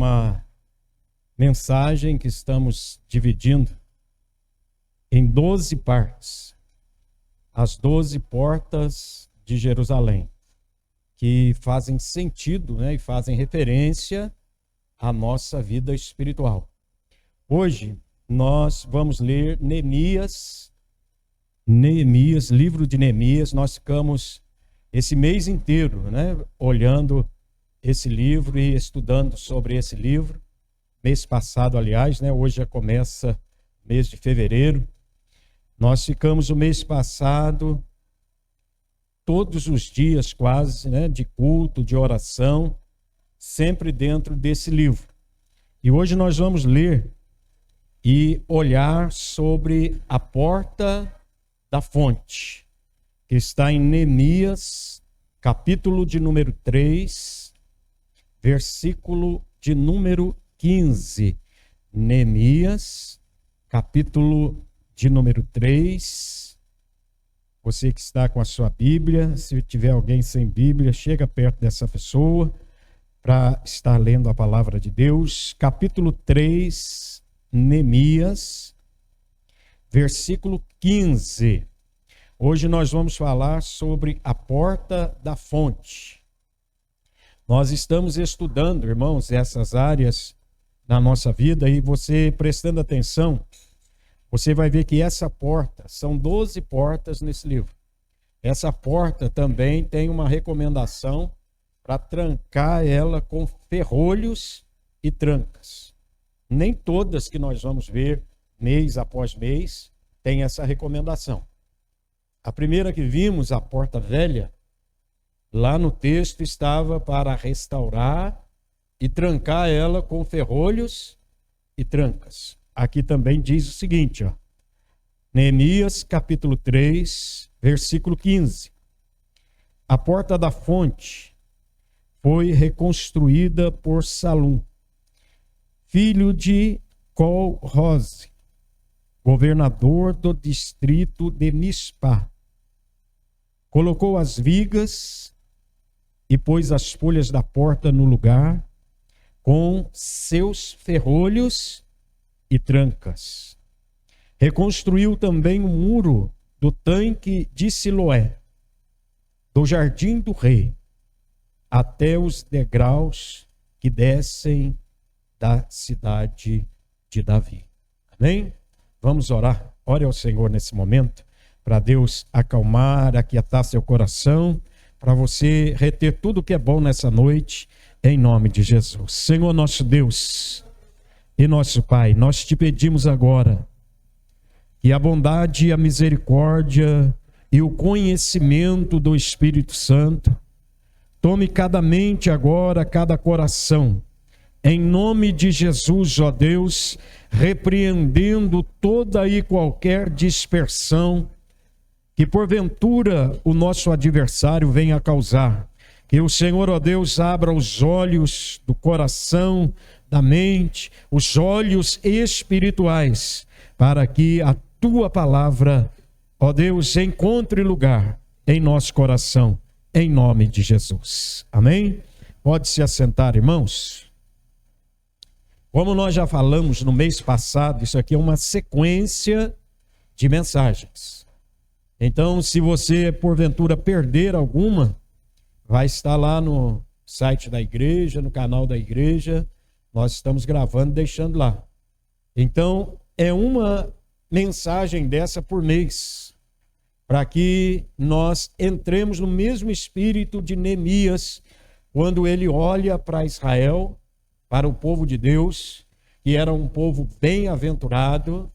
uma mensagem que estamos dividindo em 12 partes. As 12 portas de Jerusalém, que fazem sentido, e fazem referência à nossa vida espiritual. Hoje nós vamos ler Neemias, livro de Neemias. Nós ficamos esse mês inteiro, olhando esse livro e estudando sobre esse livro. Mês passado, aliás, hoje já começa mês de fevereiro. Nós ficamos o mês passado, todos os dias quase, de culto, de oração, sempre dentro desse livro. E hoje nós vamos ler e olhar sobre a porta da fonte, que está em Neemias, capítulo de número 3, versículo de número 15. Neemias, capítulo de número 3. Você que está com a sua Bíblia, se tiver alguém sem Bíblia, chega perto dessa pessoa para estar lendo a palavra de Deus. Capítulo 3, Neemias, versículo 15. Hoje nós vamos falar sobre a porta da fonte. Nós estamos estudando, irmãos, essas áreas na nossa vida, e você prestando atenção, você vai ver que essa porta, são 12 portas nesse livro. Essa porta também tem uma recomendação para trancar ela com ferrolhos e trancas. Nem todas que nós vamos ver mês após mês tem essa recomendação. A primeira que vimos, a porta velha, lá no texto estava para restaurar e trancar ela com ferrolhos e trancas. Aqui também diz o seguinte, Neemias capítulo 3, versículo 15. A porta da fonte foi reconstruída por Salum, filho de Col-Rose, governador do distrito de Mispá. Colocou as vigas e pôs as folhas da porta no lugar, com seus ferrolhos e trancas. Reconstruiu também o muro do tanque de Siloé, do jardim do rei, até os degraus que descem da cidade de Davi. Amém? Vamos orar. Ore ao Senhor nesse momento, para Deus acalmar, aquietar seu coração, para você reter tudo que é bom nessa noite, em nome de Jesus. Senhor nosso Deus e nosso Pai, nós te pedimos agora que a bondade, a misericórdia e o conhecimento do Espírito Santo tome cada mente agora, cada coração, em nome de Jesus, ó Deus, repreendendo toda e qualquer dispersão que porventura o nosso adversário venha a causar. Que o Senhor, ó Deus, abra os olhos do coração, da mente, os olhos espirituais, para que a tua palavra, ó Deus, encontre lugar em nosso coração, em nome de Jesus. Amém? Pode se assentar, irmãos. Como nós já falamos no mês passado, isso aqui é uma sequência de mensagens. Então, se você porventura perder alguma, vai estar lá no site da igreja, no canal da igreja. Nós estamos gravando e deixando lá. Então, é uma mensagem dessa por mês, para que nós entremos no mesmo espírito de Neemias, quando ele olha para Israel, para o povo de Deus, que era um povo bem-aventurado,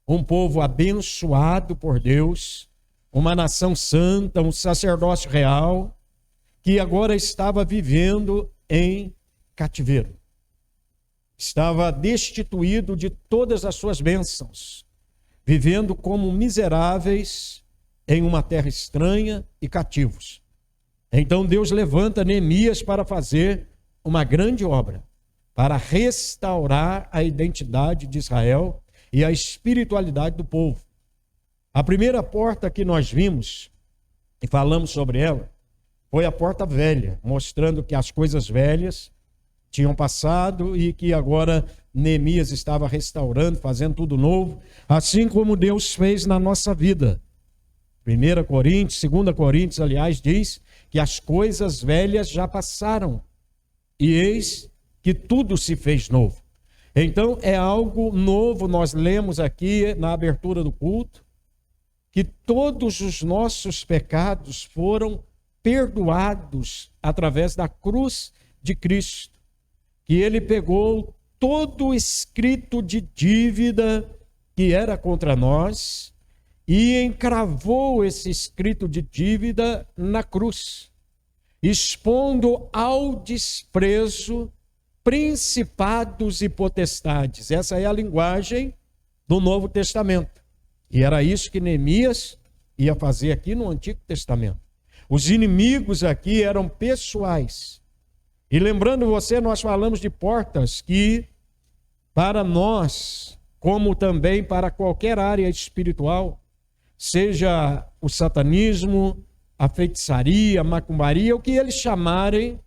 um povo abençoado por Deus, uma nação santa, um sacerdócio real, que agora estava vivendo em cativeiro. Estava destituído de todas as suas bênçãos, vivendo como miseráveis em uma terra estranha e cativos. Então Deus levanta Neemias para fazer uma grande obra, para restaurar a identidade de Israel e a espiritualidade do povo. A primeira porta que nós vimos e falamos sobre ela foi a porta velha, mostrando que as coisas velhas tinham passado e que agora Neemias estava restaurando, fazendo tudo novo, assim como Deus fez na nossa vida. 1 Coríntios, 2 Coríntios, aliás, diz que as coisas velhas já passaram e eis que tudo se fez novo. Então é algo novo. Nós lemos aqui na abertura do culto que todos os nossos pecados foram perdoados através da cruz de Cristo, que ele pegou todo o escrito de dívida que era contra nós e encravou esse escrito de dívida na cruz, expondo ao desprezo principados e potestades. Essa é a linguagem do Novo Testamento. E era isso que Neemias ia fazer aqui no Antigo Testamento. Os inimigos aqui eram pessoais. E lembrando você, nós falamos de portas que, para nós, como também para qualquer área espiritual, seja o satanismo, a feitiçaria, a macumbaria, o que eles chamarem,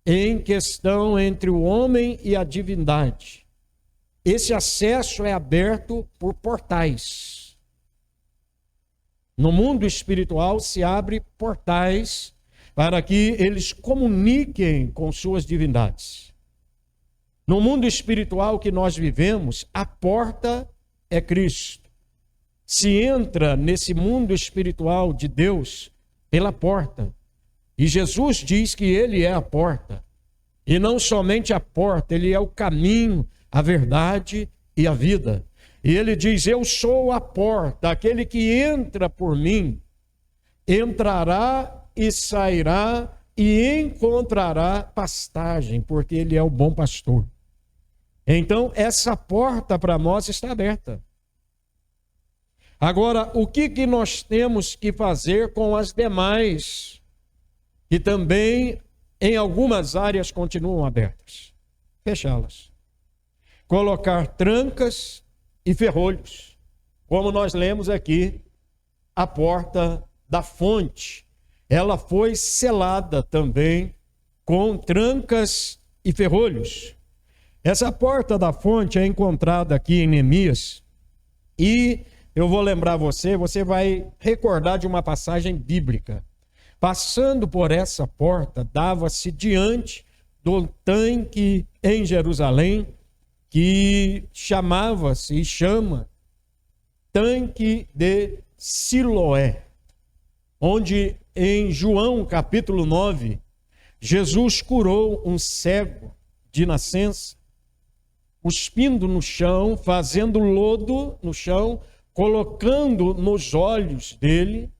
em questão entre o homem e a divindade. Esse acesso é aberto por portais. No mundo espiritual se abre portais para que eles comuniquem com suas divindades. No mundo espiritual que nós vivemos, a porta é Cristo. Se entra nesse mundo espiritual de Deus pela porta. E Jesus diz que ele é a porta. E não somente a porta, ele é o caminho, a verdade e a vida. E ele diz: eu sou a porta, aquele que entra por mim, entrará e sairá e encontrará pastagem, porque ele é o bom pastor. Então, essa porta para nós está aberta. Agora, o que nós temos que fazer com as demais, que também em algumas áreas continuam abertas? Fechá-las. Colocar trancas e ferrolhos. Como nós lemos aqui, a porta da fonte, ela foi selada também com trancas e ferrolhos. Essa porta da fonte é encontrada aqui em Neemias e eu vou lembrar você vai recordar de uma passagem bíblica. Passando por essa porta, dava-se diante do tanque em Jerusalém, que chamava-se e chama Tanque de Siloé, onde em João capítulo 9, Jesus curou um cego de nascença, cuspindo no chão, fazendo lodo no chão, colocando nos olhos dele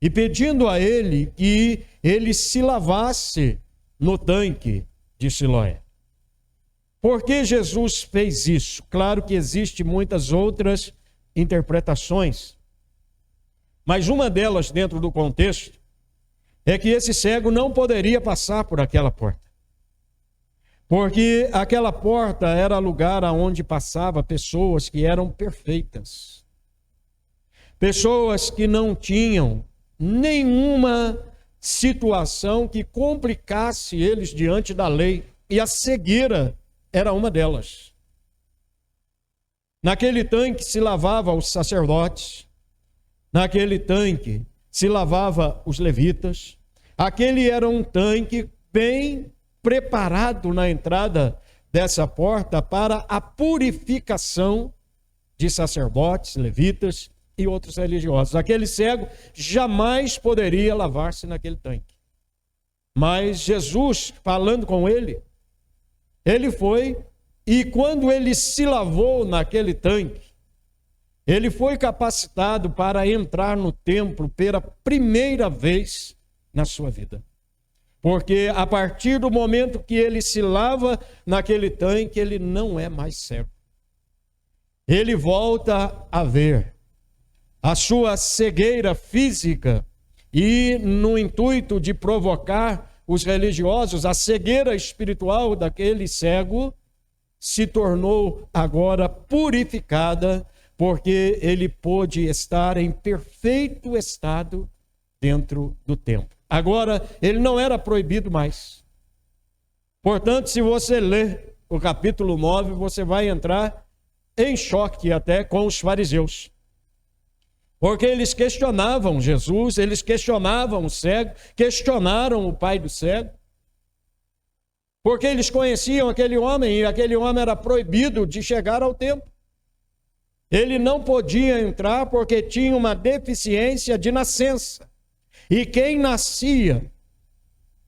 e pedindo a ele que ele se lavasse no tanque de Siloé. Por que Jesus fez isso? Claro que existem muitas outras interpretações, mas uma delas, dentro do contexto, é que esse cego não poderia passar por aquela porta. Porque aquela porta era lugar aonde passava pessoas que eram perfeitas. Pessoas que não tinham nenhuma situação que complicasse eles diante da lei. E a cegueira era uma delas. Naquele tanque se lavava os sacerdotes. Naquele tanque se lavava os levitas. Aquele era um tanque bem preparado na entrada dessa porta para a purificação de sacerdotes, levitas e outros religiosos. Aquele cego jamais poderia lavar-se naquele tanque. Mas Jesus, falando com ele, ele foi e quando ele se lavou naquele tanque, ele foi capacitado para entrar no templo pela primeira vez na sua vida. Porque a partir do momento que ele se lava naquele tanque, ele não é mais cego. Ele volta a ver. A sua cegueira física e no intuito de provocar os religiosos, a cegueira espiritual daquele cego se tornou agora purificada, porque ele pôde estar em perfeito estado dentro do templo. Agora, ele não era proibido mais. Portanto, se você ler o capítulo 9, você vai entrar em choque até com os fariseus. Porque eles questionavam Jesus, eles questionavam o cego, questionaram o pai do cego. Porque eles conheciam aquele homem e aquele homem era proibido de chegar ao templo. Ele não podia entrar porque tinha uma deficiência de nascença. E quem nascia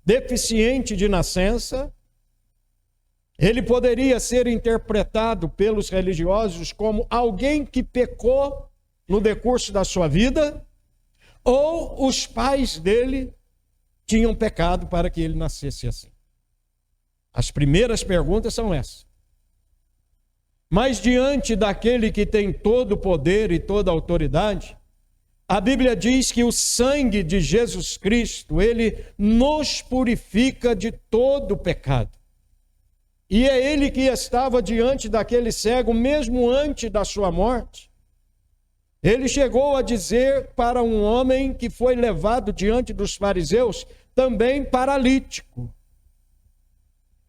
deficiente de nascença, ele poderia ser interpretado pelos religiosos como alguém que pecou no decurso da sua vida, ou os pais dele tinham pecado para que ele nascesse assim. As primeiras perguntas são essas. Mas diante daquele que tem todo o poder e toda a autoridade, a Bíblia diz que o sangue de Jesus Cristo, ele nos purifica de todo o pecado. E é ele que estava diante daquele cego, mesmo antes da sua morte. Ele chegou a dizer para um homem que foi levado diante dos fariseus, também paralítico.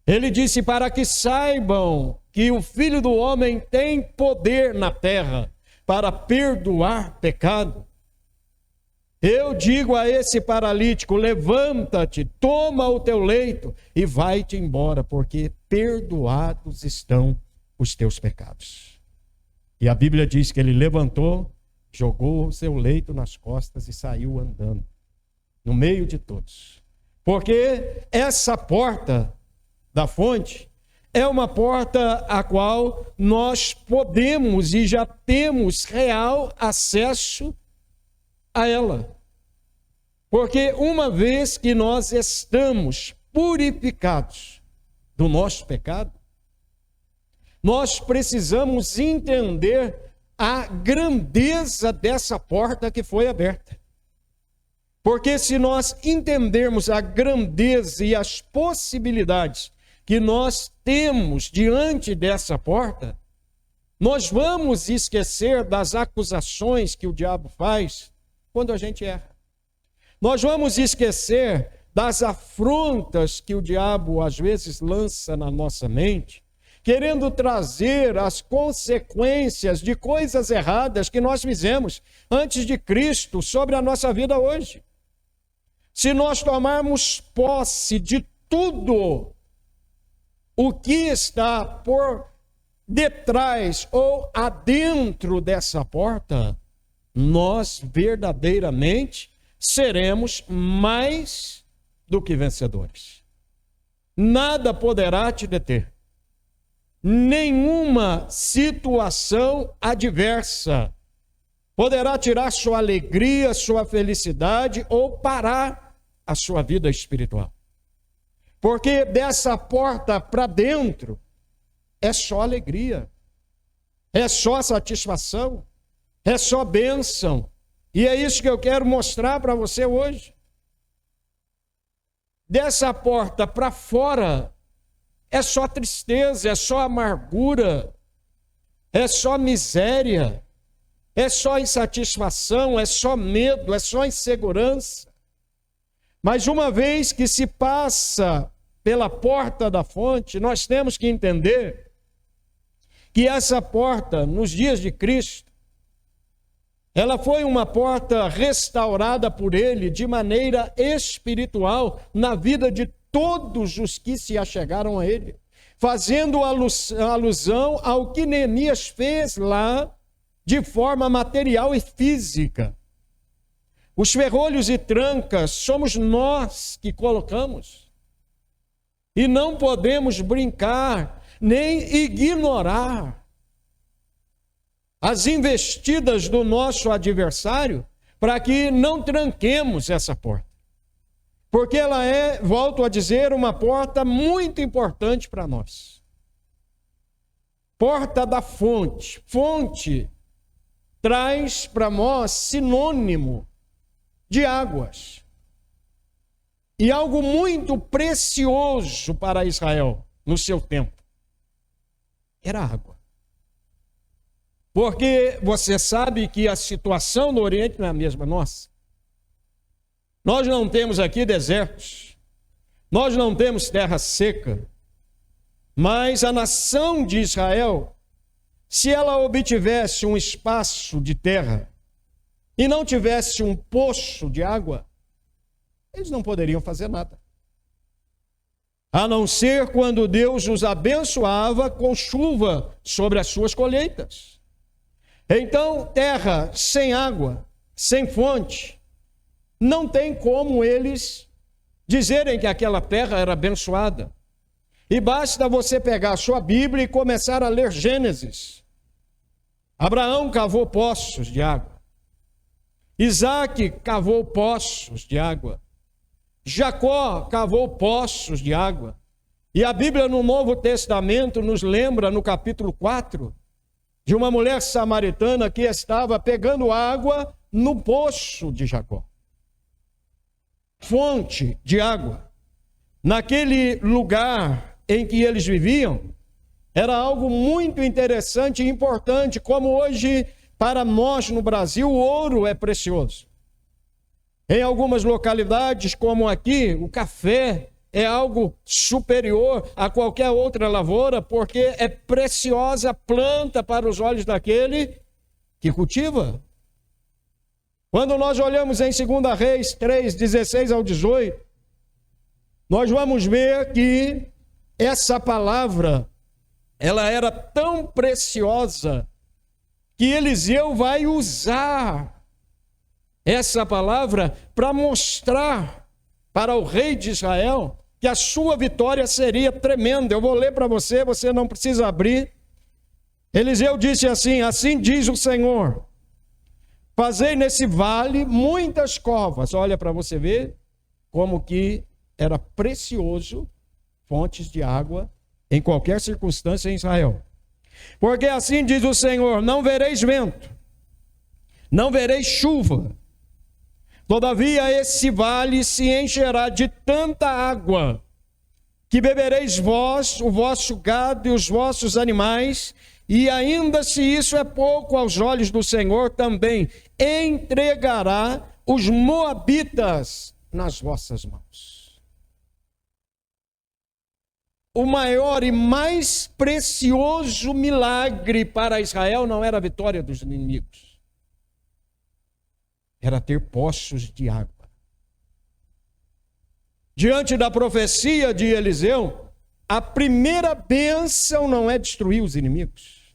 Ele disse: para que saibam que o Filho do Homem tem poder na terra para perdoar pecado. Eu digo a esse paralítico: levanta-te, toma o teu leito e vai-te embora, porque perdoados estão os teus pecados. E a Bíblia diz que ele levantou, jogou o seu leito nas costas e saiu andando, no meio de todos. Porque essa porta da fonte é uma porta a qual nós podemos e já temos real acesso a ela. Porque uma vez que nós estamos purificados do nosso pecado, nós precisamos entender a grandeza dessa porta que foi aberta. Porque se nós entendermos a grandeza e as possibilidades que nós temos diante dessa porta, nós vamos esquecer das acusações que o diabo faz quando a gente erra. Nós vamos esquecer das afrontas que o diabo às vezes lança na nossa mente, querendo trazer as consequências de coisas erradas que nós fizemos antes de Cristo sobre a nossa vida hoje. Se nós tomarmos posse de tudo o que está por detrás ou adentro dessa porta, nós verdadeiramente seremos mais do que vencedores. Nada poderá te deter. Nenhuma situação adversa poderá tirar sua alegria, sua felicidade ou parar a sua vida espiritual. Porque dessa porta para dentro é só alegria, é só satisfação, é só bênção. E é isso que eu quero mostrar para você hoje. Dessa porta para fora é só tristeza, é só amargura, é só miséria, é só insatisfação, é só medo, é só insegurança. Mas uma vez que se passa pela porta da fonte, nós temos que entender que essa porta, nos dias de Cristo, ela foi uma porta restaurada por ele de maneira espiritual na vida de todos os que se achegaram a ele, fazendo alusão ao que Neemias fez lá de forma material e física. Os ferrolhos e trancas somos nós que colocamos. E não podemos brincar, nem ignorar as investidas do nosso adversário para que não tranquemos essa porta. Porque ela é, volto a dizer, uma porta muito importante para nós. Porta da fonte. Fonte traz para nós sinônimo de águas. E algo muito precioso para Israel no seu tempo era água. Porque você sabe que a situação no Oriente não é a mesma nossa. Nós não temos aqui desertos, nós não temos terra seca, Mas a nação de Israel, se ela obtivesse um espaço de terra e não tivesse um poço de água, eles não poderiam fazer nada. A não ser quando Deus os abençoava com chuva sobre as suas colheitas. Então, terra sem água, sem fonte, não tem como eles dizerem que aquela terra era abençoada. E basta você pegar a sua Bíblia e começar a ler Gênesis. Abraão cavou poços de água. Isaac cavou poços de água. Jacó cavou poços de água. E a Bíblia no Novo Testamento nos lembra, no capítulo 4, de uma mulher samaritana que estava pegando água no poço de Jacó. Fonte de água. Naquele lugar em que eles viviam, era algo muito interessante e importante, como hoje, para nós no Brasil, o ouro é precioso. Em algumas localidades, como aqui, o café é algo superior a qualquer outra lavoura, porque é preciosa planta para os olhos daquele que cultiva. Quando nós olhamos em 2 Reis 3, 16 ao 18, nós vamos ver que essa palavra, ela era tão preciosa, que Eliseu vai usar essa palavra para mostrar para o rei de Israel que a sua vitória seria tremenda. Eu vou ler para você, você não precisa abrir. Eliseu disse assim: assim diz o Senhor, fazei nesse vale muitas covas. Olha para você ver como que era precioso fontes de água em qualquer circunstância em Israel. Porque assim diz o Senhor, não vereis vento, não vereis chuva, todavia esse vale se encherá de tanta água, que bebereis vós, o vosso gado e os vossos animais, e ainda se isso é pouco aos olhos do Senhor, também entregará os moabitas nas vossas mãos. O maior e mais precioso milagre para Israel não era a vitória dos inimigos, era ter poços de água. Diante da profecia de Eliseu, a primeira bênção não é destruir os inimigos,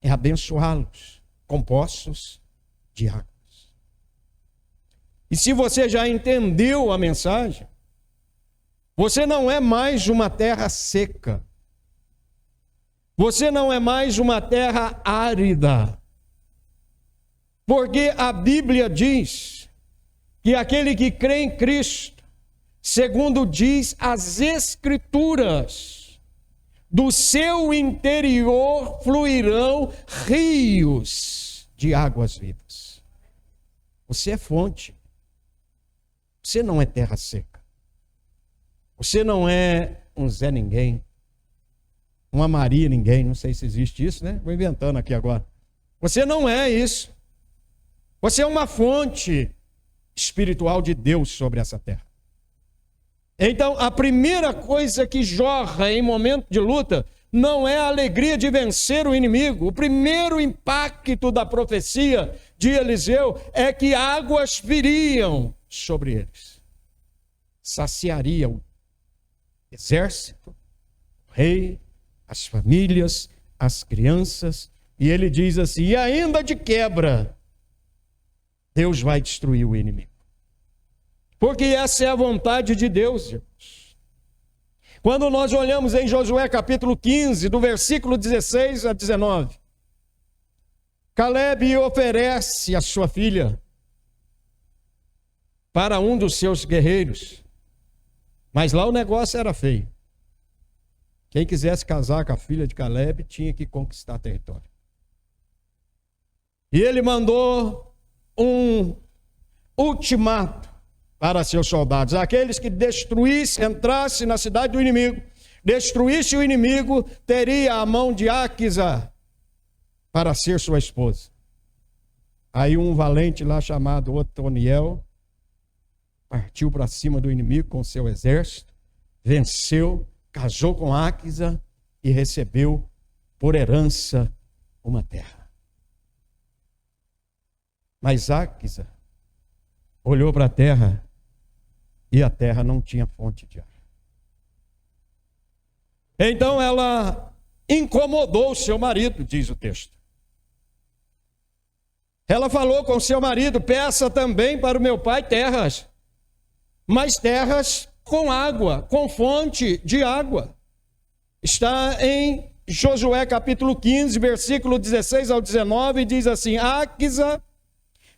é abençoá-los com poços de água. E se você já entendeu a mensagem, você não é mais uma terra seca. Você não é mais uma terra árida. Porque a Bíblia diz que aquele que crê em Cristo, segundo diz as Escrituras, do seu interior fluirão rios de águas vivas. Você é fonte. Você não é terra seca. Você não é um Zé Ninguém, uma Maria Ninguém, não sei se existe isso, né? Vou inventando aqui agora. Você não é isso. Você é uma fonte espiritual de Deus sobre essa terra. Então, a primeira coisa que jorra em momento de luta não é a alegria de vencer o inimigo. O primeiro impacto da profecia de Eliseu é que águas viriam sobre eles. Saciaria o exército, o rei, as famílias, as crianças. E ele diz assim, e ainda de quebra, Deus vai destruir o inimigo. Porque essa é a vontade de Deus, irmãos. Quando nós olhamos em Josué capítulo 15, do versículo 16 a 19, Calebe oferece a sua filha para um dos seus guerreiros. Mas lá o negócio era feio. Quem quisesse casar com a filha de Calebe tinha que conquistar território. E ele mandou um ultimato para seus soldados. Aqueles que destruíssem, entrassem na cidade do inimigo, destruísse o inimigo, teria a mão de Áquisa para ser sua esposa. Aí um valente lá chamado Otoniel partiu para cima do inimigo com seu exército, venceu, casou com Áquisa e recebeu por herança uma terra. Mas Áquisa olhou para a terra e a terra não tinha fonte de água. Então ela incomodou o seu marido, diz o texto. Ela falou com seu marido: peça também para o meu pai terras, mas terras com água, com fonte de água. Está em Josué capítulo 15, versículo 16 ao 19, diz assim: Áquisa,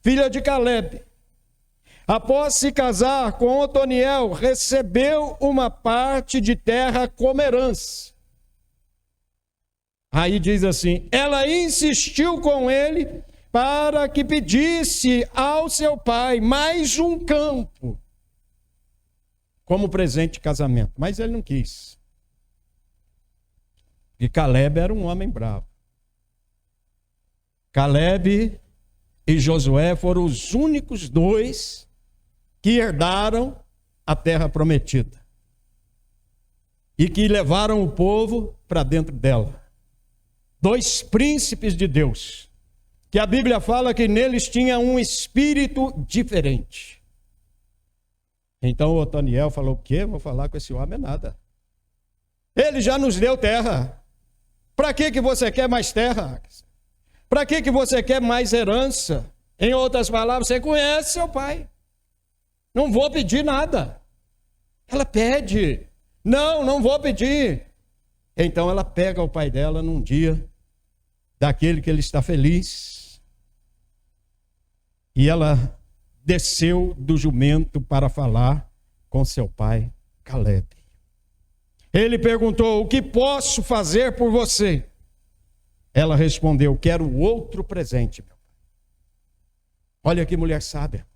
filha de Calebe, após se casar com Otoniel, recebeu uma parte de terra como herança. Aí diz assim: ela insistiu com ele para que pedisse ao seu pai mais um campo como presente de casamento, mas ele não quis. E Calebe era um homem bravo. Calebe e Josué foram os únicos dois que herdaram a terra prometida e que levaram o povo para dentro dela. Dois príncipes de Deus, que a Bíblia fala que neles tinha um espírito diferente. Então o Otoniel falou: o quê? Vou falar com esse homem nada. Ele já nos deu terra. Para que você quer mais terra? Para que você quer mais herança? Em outras palavras, você conhece seu pai. Não vou pedir nada. Ela pede. Não vou pedir. Então ela pega o pai dela num dia daquele que ele está feliz. E ela desceu do jumento para falar com seu pai Calebe. Ele perguntou: o que posso fazer por você? Ela respondeu: quero outro presente, meu pai. Olha que mulher sábia.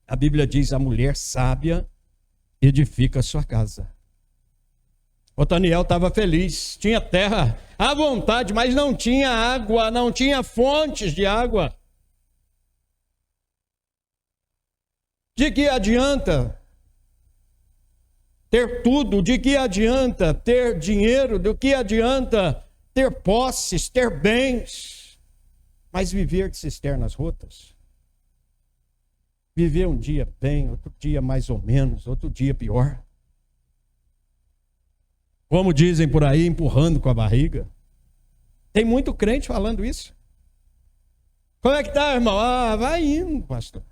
A Bíblia diz: a mulher sábia edifica a sua casa. Otoniel estava feliz, tinha terra à vontade, mas não tinha água, não tinha fontes de água. De que adianta ter tudo? De que adianta ter dinheiro? Do que adianta ter posses, ter bens, mas viver de cisternas rotas? Viver um dia bem, outro dia mais ou menos, outro dia pior. Como dizem por aí, empurrando com a barriga. Tem muito crente falando isso. Como é que está, irmão? Vai indo, pastor.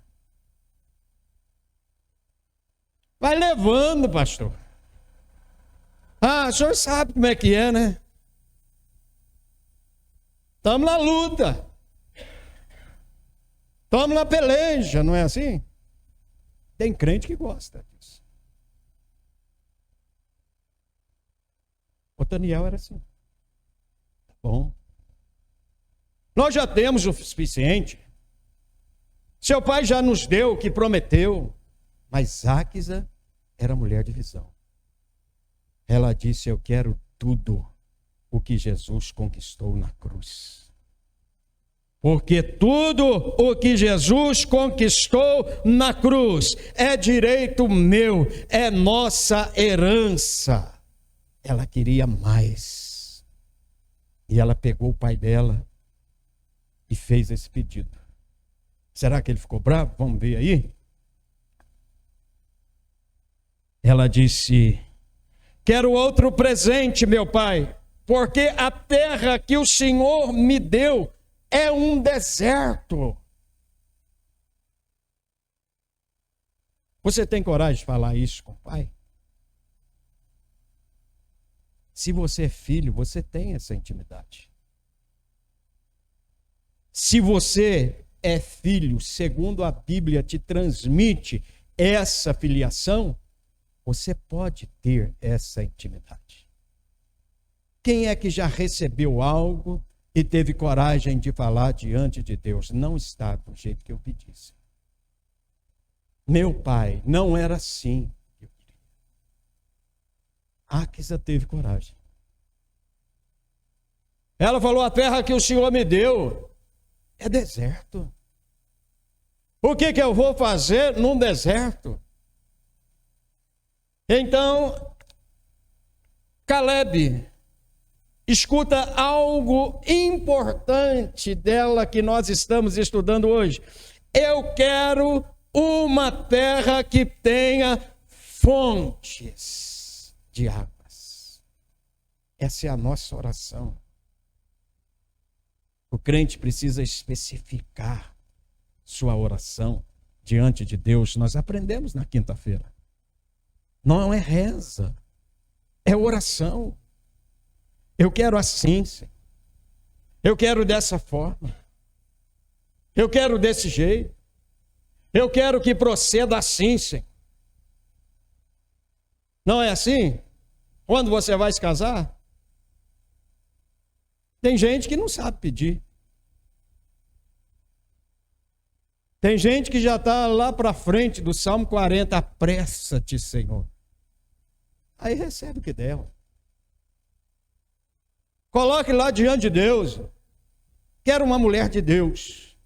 Vai levando, pastor. O senhor sabe como é que é, né? Estamos na luta. Estamos na peleja, não é assim? Tem crente que gosta disso. Otoniel era assim. Tá bom. Nós já temos o suficiente. Seu pai já nos deu o que prometeu. Mas Áquisa era mulher de visão. Ela disse: eu quero tudo o que Jesus conquistou na cruz. Porque tudo o que Jesus conquistou na cruz é direito meu, é nossa herança. Ela queria mais. E ela pegou o pai dela e fez esse pedido. Será que ele ficou bravo? Vamos ver aí. Ela disse: quero outro presente, meu pai, porque a terra que o Senhor me deu é um deserto. Você tem coragem de falar isso com o pai? Se você é filho, você tem essa intimidade. Se você é filho, segundo a Bíblia te transmite essa filiação, você pode ter essa intimidade. Quem é que já recebeu algo e teve coragem de falar diante de Deus? Não está do jeito que eu pedisse. Meu pai não era assim. Áquisa teve coragem. Ela falou: a terra que o Senhor me deu é deserto. O que eu vou fazer num deserto? Então, Caleb escuta algo importante dela que nós estamos estudando hoje. Eu quero uma terra que tenha fontes de águas. Essa é a nossa oração. O crente precisa especificar sua oração diante de Deus. Nós aprendemos na quinta-feira. Não é reza, é oração. Eu quero assim, Senhor. Eu quero dessa forma. Eu quero desse jeito. Eu quero que proceda assim, Senhor. Não é assim? Quando você vai se casar? Tem gente que não sabe pedir. Tem gente que já está lá para frente do Salmo 40. Apressa-te, Senhor. Aí recebe o que der. Coloque lá diante de Deus. Quero uma mulher de Deus.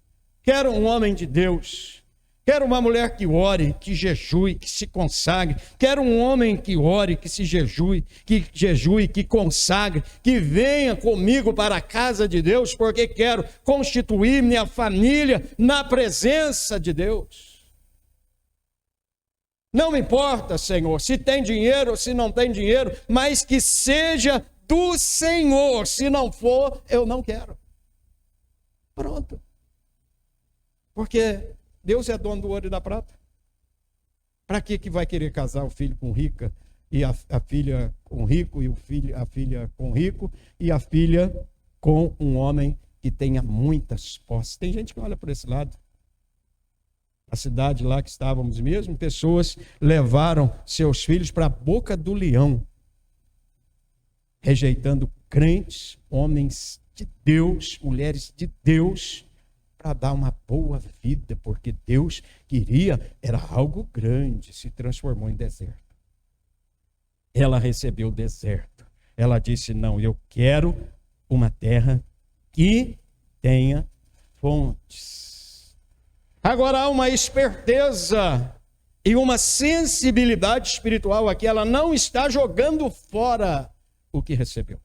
Quero um homem de Deus. Quero uma mulher que ore, que jejue, que se consagre. Quero um homem que ore, que se jejue, que consagre, que venha comigo para a casa de Deus, porque quero constituir minha família na presença de Deus. Não me importa, Senhor, se tem dinheiro ou se não tem dinheiro, mas que seja do Senhor. Se não for, eu não quero. Pronto. Porque Deus é dono do ouro e da prata. Para que vai querer casar o filho com rica e a filha com rico e a filha com rico e a filha com um homem que tenha muitas posses? Tem gente que olha por esse lado. A cidade lá que estávamos mesmo, pessoas levaram seus filhos para a boca do leão, rejeitando crentes, homens de Deus, mulheres de Deus, para dar uma boa vida, porque Deus queria, era algo grande, se transformou em deserto. Ela recebeu o deserto. Ela disse, não, eu quero uma terra que tenha fontes. Agora há uma esperteza e uma sensibilidade espiritual aqui. Ela não está jogando fora o que recebeu.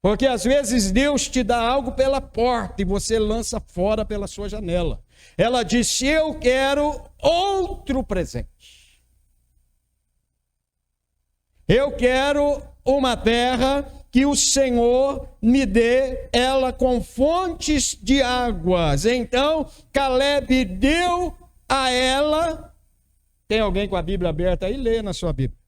Porque às vezes Deus te dá algo pela porta e você lança fora pela sua janela. Ela disse, eu quero outro presente. Eu quero uma terra que o Senhor me dê, ela com fontes de águas. Então, Caleb deu a ela. Tem alguém com a Bíblia aberta aí? Lê na sua Bíblia.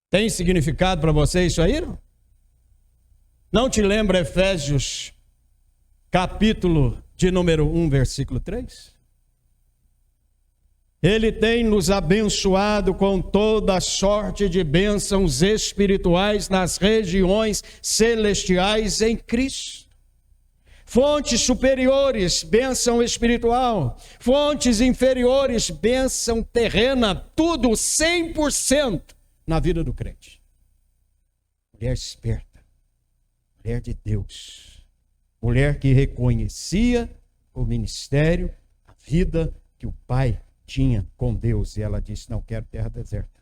Tem significado para você isso aí? Não te lembra Efésios, capítulo de número 1, versículo 3? Ele tem nos abençoado com toda sorte de bênçãos espirituais nas regiões celestiais em Cristo. Fontes superiores, bênção espiritual. Fontes inferiores, bênção terrena. Tudo 100% na vida do crente. Mulher esperta, mulher de Deus. Mulher que reconhecia o ministério, a vida que o Pai tinha com Deus, e ela disse, não quero terra deserta.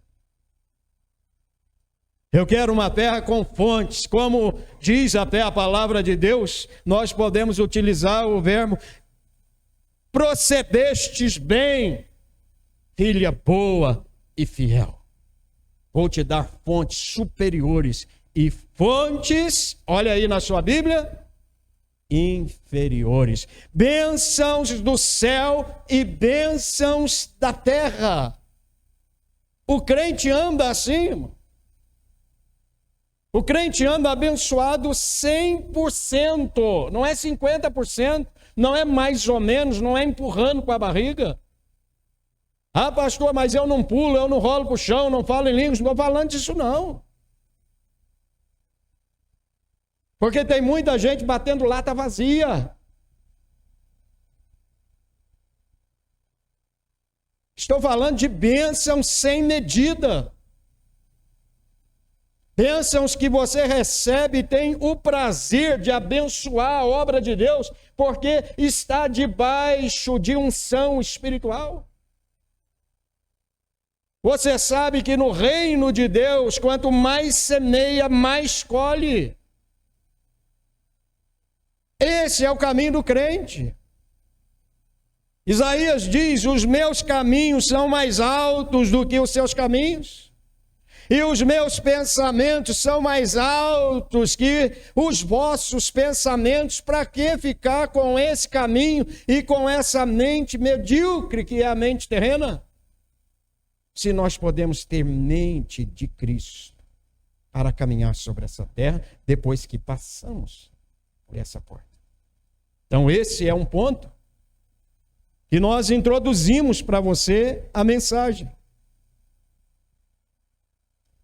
Eu quero uma terra com fontes. Como diz até a palavra de Deus, nós podemos utilizar o verbo procedestes bem, filha boa e fiel. Vou te dar fontes superiores e fontes, olha aí na sua Bíblia, inferiores. Bênçãos do céu e bênçãos da terra. O crente anda assim, irmão. O crente anda abençoado 100%. Não é 50%, não é mais ou menos, não é empurrando com a barriga. Ah, pastor, mas eu não pulo, eu não rolo para o chão, não falo em línguas. Não estou falando disso, não. Porque tem muita gente batendo lata vazia. Estou falando de bênçãos sem medida. Bênçãos que você recebe e tem o prazer de abençoar a obra de Deus, porque está debaixo de unção espiritual. Você sabe que no reino de Deus, quanto mais semeia, mais colhe. Esse é o caminho do crente. Isaías diz: os meus caminhos são mais altos do que os seus caminhos. E os meus pensamentos são mais altos que os vossos pensamentos. Para que ficar com esse caminho e com essa mente medíocre que é a mente terrena? Se nós podemos ter mente de Cristo para caminhar sobre essa terra depois que passamos por essa porta. Então esse é um ponto que nós introduzimos para você a mensagem.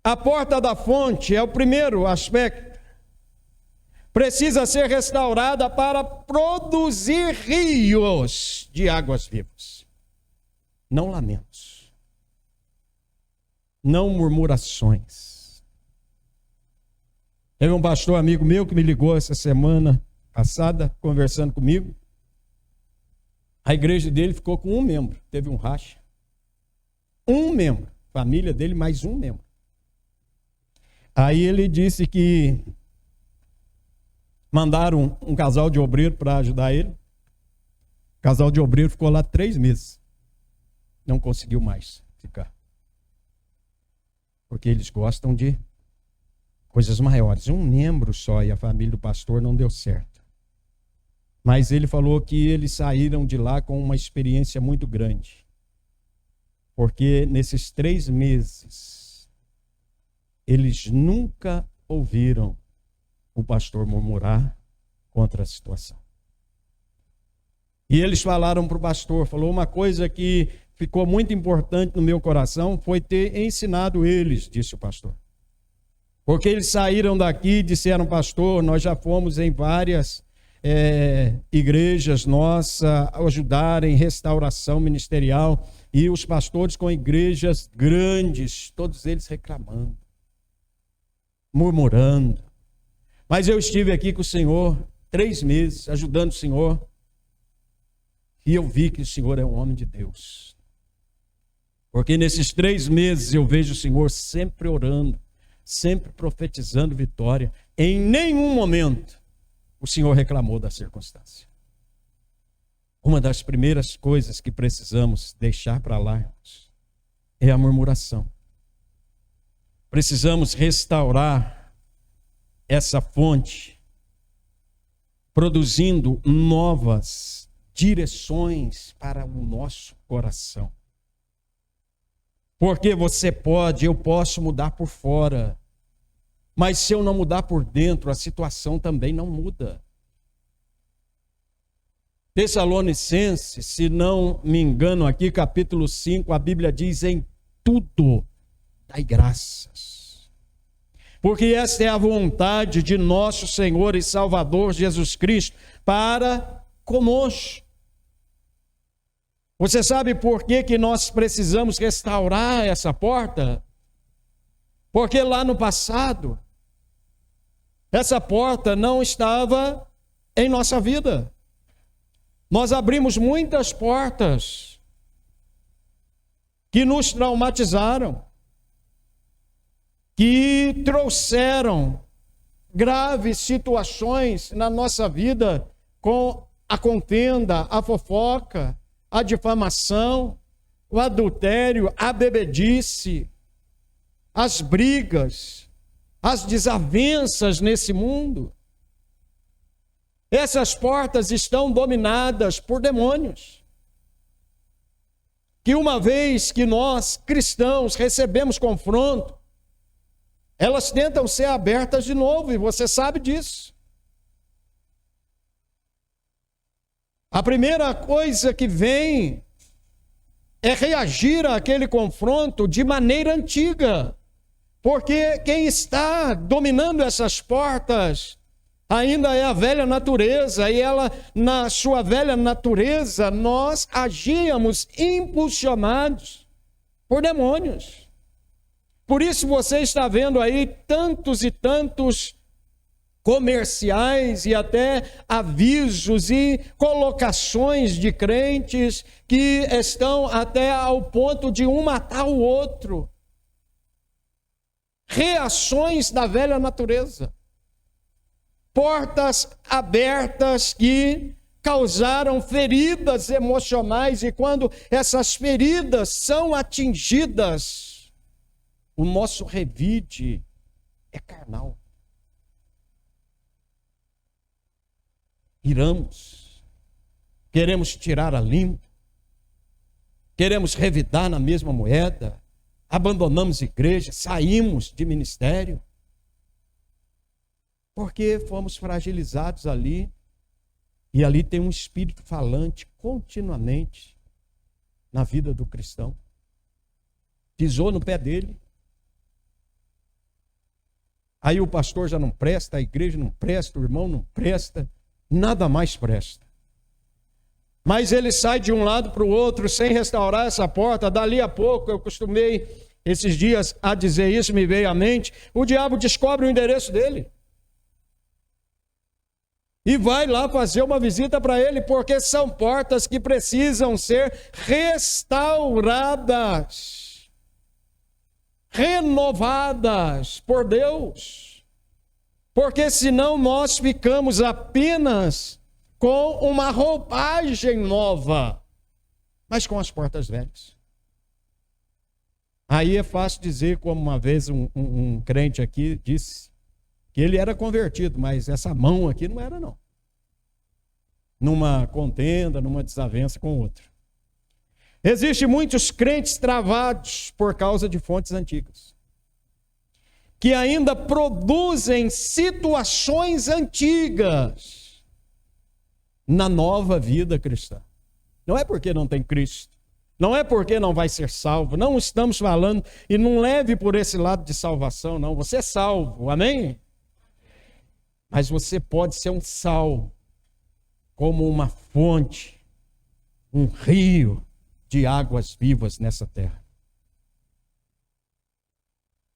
A porta da fonte é o primeiro aspecto. Precisa ser restaurada para produzir rios de águas vivas. Não lamentos. Não murmurações. Teve um pastor amigo meu que me ligou essa semana passada, conversando comigo. A igreja dele ficou com um membro. Teve um racha. Um membro. Família dele, mais um membro. Aí ele disse que mandaram um casal de obreiro para ajudar ele. O casal de obreiro ficou lá 3 meses. Não conseguiu mais ficar. Porque eles gostam de coisas maiores. Um membro só e a família do pastor não deu certo. Mas ele falou que eles saíram de lá com uma experiência muito grande. Porque nesses 3 meses... eles nunca ouviram o pastor murmurar contra a situação. E eles falaram para o pastor, falou: uma coisa que ficou muito importante no meu coração foi ter ensinado eles, disse o pastor. Porque eles saíram daqui e disseram: pastor, nós já fomos em várias igrejas nossas ajudar em restauração ministerial, e os pastores com igrejas grandes, todos eles reclamando, murmurando. Mas eu estive aqui com o Senhor 3 meses, ajudando o Senhor, e eu vi que o Senhor é um homem de Deus. Porque nesses 3 meses eu vejo o Senhor sempre orando, sempre profetizando vitória. Em nenhum momento o Senhor reclamou da circunstância. Uma das primeiras coisas que precisamos deixar para lá é a murmuração. Precisamos restaurar essa fonte, produzindo novas direções para o nosso coração. Porque você pode, eu posso mudar por fora, mas se eu não mudar por dentro, a situação também não muda. Tessalonicenses, se não me engano aqui, capítulo 5, a Bíblia diz: em tudo dai graças, porque esta é a vontade de nosso Senhor e Salvador Jesus Cristo para conosco. Você sabe por que nós precisamos restaurar essa porta? Porque lá no passado, essa porta não estava em nossa vida. Nós abrimos muitas portas que nos traumatizaram, que trouxeram graves situações na nossa vida, com a contenda, a fofoca, a difamação, o adultério, a bebedice, as brigas, as desavenças nesse mundo. Essas portas estão dominadas por demônios, que uma vez que nós, cristãos, recebemos confronto, elas tentam ser abertas de novo, e você sabe disso. A primeira coisa que vem é reagir àquele confronto de maneira antiga, porque quem está dominando essas portas Ainda é a velha natureza, e ela, na sua velha natureza, nós agíamos impulsionados por demônios. Por isso você está vendo aí tantos e tantos comerciais e até avisos e colocações de crentes que estão até ao ponto de um matar o outro. Reações da velha natureza. Portas abertas que causaram feridas emocionais, e quando essas feridas são atingidas, o nosso revide é carnal. Iramos, queremos tirar a limpo, queremos revidar na mesma moeda, abandonamos igreja, saímos de ministério, porque fomos fragilizados ali, e ali tem um espírito falante continuamente na vida do cristão. Pisou no pé dele, aí o pastor já não presta, a igreja não presta, o irmão não presta, nada mais presta. Mas ele sai de um lado para o outro sem restaurar essa porta. Dali a pouco, eu costumei esses dias a dizer isso, me veio à mente, o diabo descobre o endereço dele e vai lá fazer uma visita para ele, porque são portas que precisam ser restauradas, renovadas por Deus. Porque senão nós ficamos apenas com uma roupagem nova, mas com as portas velhas. Aí é fácil dizer, como uma vez um crente aqui disse, que ele era convertido, mas essa mão aqui não era não. Numa contenda, numa desavença com outro. Existem muitos crentes travados por causa de fontes antigas, que ainda produzem situações antigas na nova vida cristã. Não é porque não tem Cristo, não é porque não vai ser salvo, não estamos falando, e não leve por esse lado de salvação, não. Você é salvo, amém? Mas você pode ser um sal, como uma fonte, um rio de águas vivas nessa terra.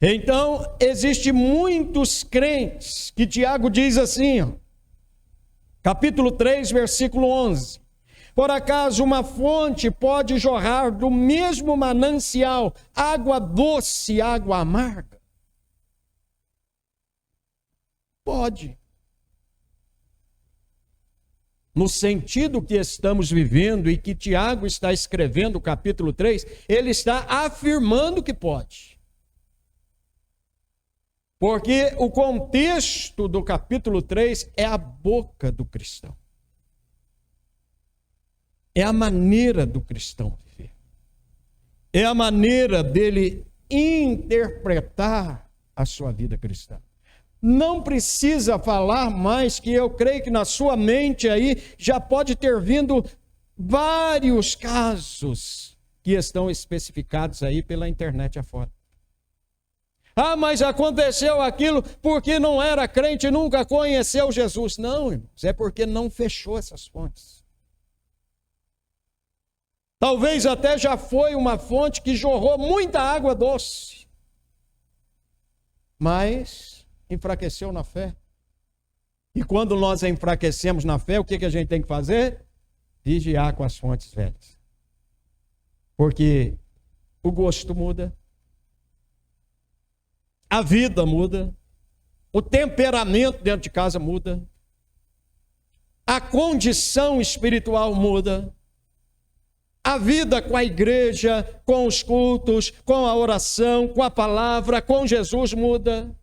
Então, existem muitos crentes que Tiago diz assim, ó, capítulo 3, versículo 11. Por acaso uma fonte pode jorrar do mesmo manancial água doce e água amarga? Pode. No sentido que estamos vivendo e que Tiago está escrevendo o capítulo 3, ele está afirmando que pode. Porque o contexto do capítulo 3 é a boca do cristão. É a maneira do cristão viver. É a maneira dele interpretar a sua vida cristã. Não precisa falar mais, que eu creio que na sua mente aí já pode ter vindo vários casos que estão especificados aí pela internet afora. Ah, mas aconteceu aquilo porque não era crente e nunca conheceu Jesus. Não, irmãos, é porque não fechou essas fontes. Talvez até já foi uma fonte que jorrou muita água doce, mas enfraqueceu na fé. E quando nós enfraquecemos na fé, o que a gente tem que fazer? Vigiar com as fontes velhas. Porque o gosto muda, a vida muda, o temperamento dentro de casa muda, a condição espiritual muda, a vida com a igreja, com os cultos, com a oração, com a palavra, com Jesus muda.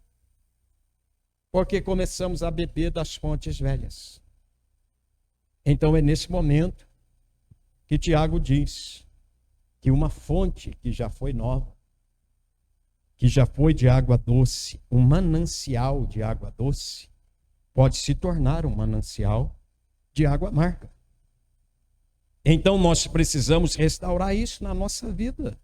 Porque começamos a beber das fontes velhas. Então é nesse momento que Tiago diz que uma fonte que já foi nova, que já foi de água doce, um manancial de água doce, pode se tornar um manancial de água amarga. Então nós precisamos restaurar isso na nossa vida.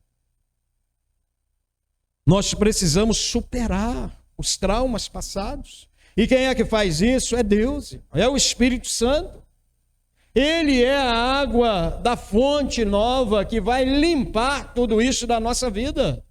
Nós precisamos superar os traumas passados. E quem é que faz isso? É Deus, é o Espírito Santo. Ele é a água da fonte nova que vai limpar tudo isso da nossa vida.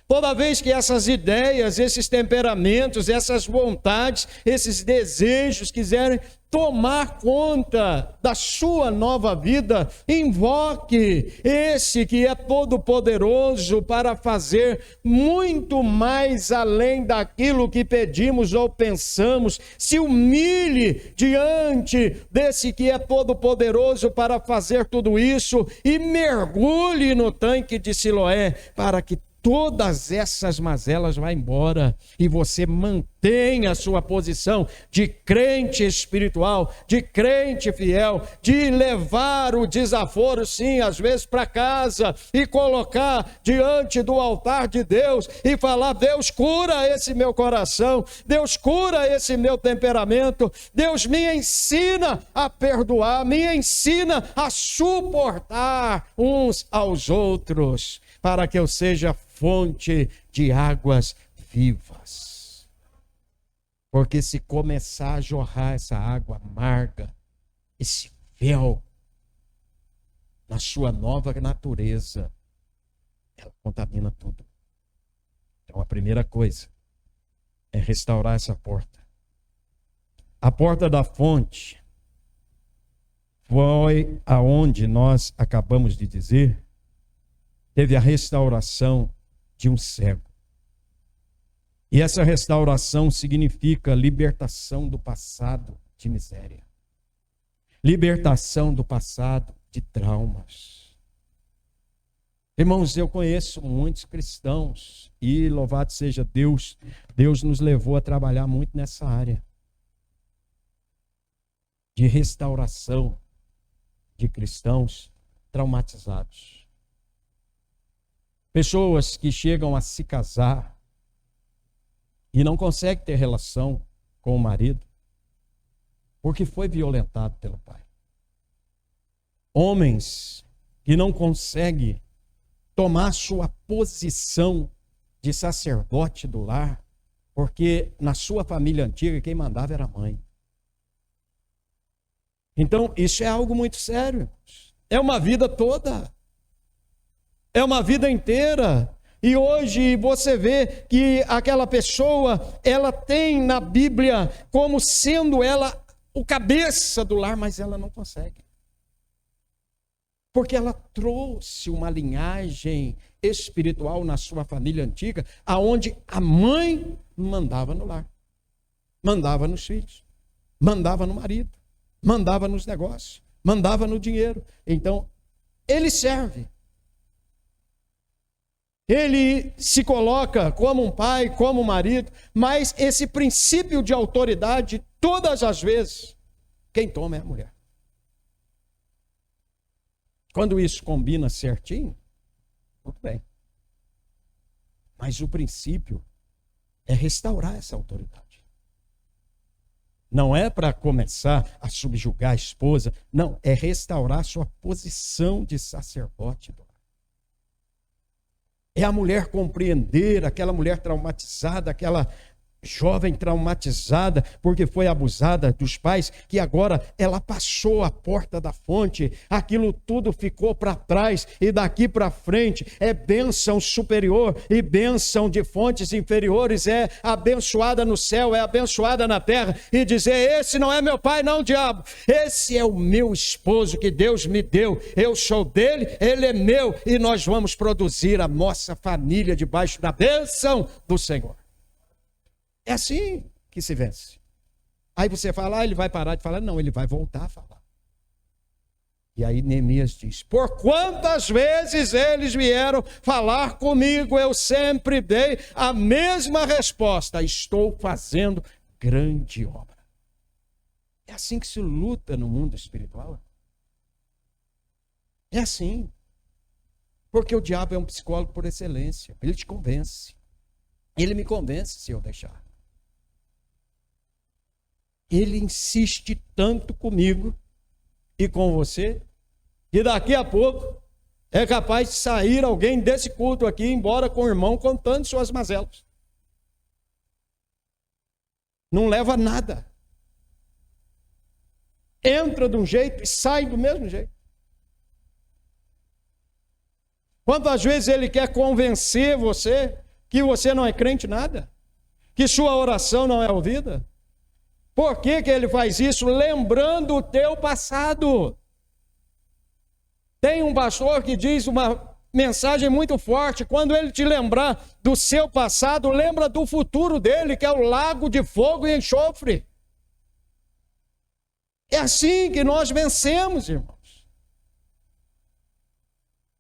Toda vez que essas ideias, esses temperamentos, essas vontades, esses desejos quiserem tomar conta da sua nova vida, invoque esse que é todo-poderoso para fazer muito mais além daquilo que pedimos ou pensamos. Se humilhe diante desse que é todo-poderoso para fazer tudo isso e mergulhe no tanque de Siloé para que todas essas mazelas vão embora e você mantenha a sua posição de crente espiritual, de crente fiel, de levar o desaforo, sim, às vezes para casa e colocar diante do altar de Deus e falar: Deus, cura esse meu coração, Deus, cura esse meu temperamento, Deus, me ensina a perdoar, me ensina a suportar uns aos outros, para que eu seja fonte de águas vivas. Porque se começar a jorrar essa água amarga, esse véu, na sua nova natureza, ela contamina tudo. Então a primeira coisa é restaurar essa porta. A porta da fonte foi aonde nós acabamos de dizer, teve a restauração de um cego. E essa restauração significa libertação do passado de miséria. Libertação do passado de traumas. Irmãos, eu conheço muitos cristãos e louvado seja Deus, Deus nos levou a trabalhar muito nessa área de restauração de cristãos traumatizados. Pessoas que chegam a se casar e não conseguem ter relação com o marido porque foi violentado pelo pai. Homens que não conseguem tomar sua posição de sacerdote do lar porque na sua família antiga quem mandava era a mãe. Então isso é algo muito sério. É uma vida toda. É uma vida inteira. E hoje você vê que aquela pessoa, ela tem na Bíblia como sendo ela o cabeça do lar, mas ela não consegue. Porque ela trouxe uma linhagem espiritual na sua família antiga, aonde a mãe mandava no lar, mandava nos filhos, mandava no marido, mandava nos negócios, mandava no dinheiro. Então, ele serve. Ele se coloca como um pai, como um marido, mas esse princípio de autoridade, todas as vezes, quem toma é a mulher. Quando isso combina certinho, tudo bem. Mas o princípio é restaurar essa autoridade. Não é para começar a subjugar a esposa, não, é restaurar sua posição de sacerdote. É a mulher compreender, aquela mulher traumatizada, aquela jovem traumatizada porque foi abusada dos pais, que agora ela passou a porta da fonte, aquilo tudo ficou para trás e daqui para frente é bênção superior e bênção de fontes inferiores, é abençoada no céu, é abençoada na terra, e dizer: esse não é meu pai não, diabo, esse é o meu esposo que Deus me deu, eu sou dele, ele é meu, e nós vamos produzir a nossa família debaixo da bênção do Senhor. É assim que se vence. Aí você fala: ele vai parar de falar. Não, ele vai voltar a falar. E aí Neemias diz: por quantas vezes eles vieram falar comigo, eu sempre dei a mesma resposta: estou fazendo grande obra. É assim que se luta no mundo espiritual. É assim. Porque o diabo é um psicólogo por excelência. Ele te convence. Ele me convence se eu deixar. Ele insiste tanto comigo e com você, que daqui a pouco é capaz de sair alguém desse culto aqui, embora com o irmão, contando suas mazelas. Não leva a nada. Entra de um jeito e sai do mesmo jeito. Quantas vezes ele quer convencer você que você não é crente nada? Que sua oração não é ouvida? Por que ele faz isso? Lembrando o teu passado. Tem um pastor que diz uma mensagem muito forte: quando ele te lembrar do seu passado, lembra do futuro dele, que é o lago de fogo e enxofre. É assim que nós vencemos, irmãos.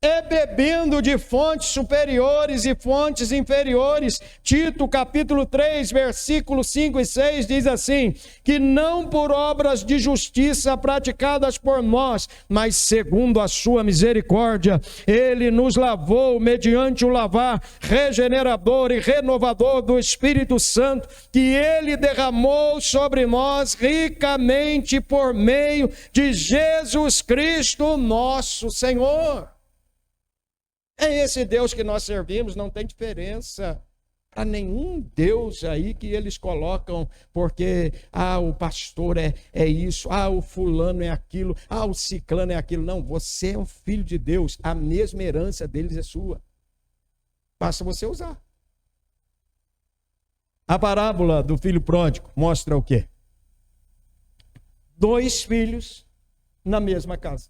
É bebendo de fontes superiores e fontes inferiores. Tito, capítulo 3, versículos 5 e 6 diz assim: que não por obras de justiça praticadas por nós, mas segundo a sua misericórdia, ele nos lavou mediante o lavar regenerador e renovador do Espírito Santo, que ele derramou sobre nós ricamente por meio de Jesus Cristo, nosso Senhor. É esse Deus que nós servimos, não tem diferença para nenhum Deus aí que eles colocam, porque, o pastor é isso, o fulano é aquilo, o ciclano é aquilo. Não, você é um filho de Deus, a mesma herança deles é sua. Basta você usar. A parábola do filho pródigo mostra o quê? 2 filhos na mesma casa.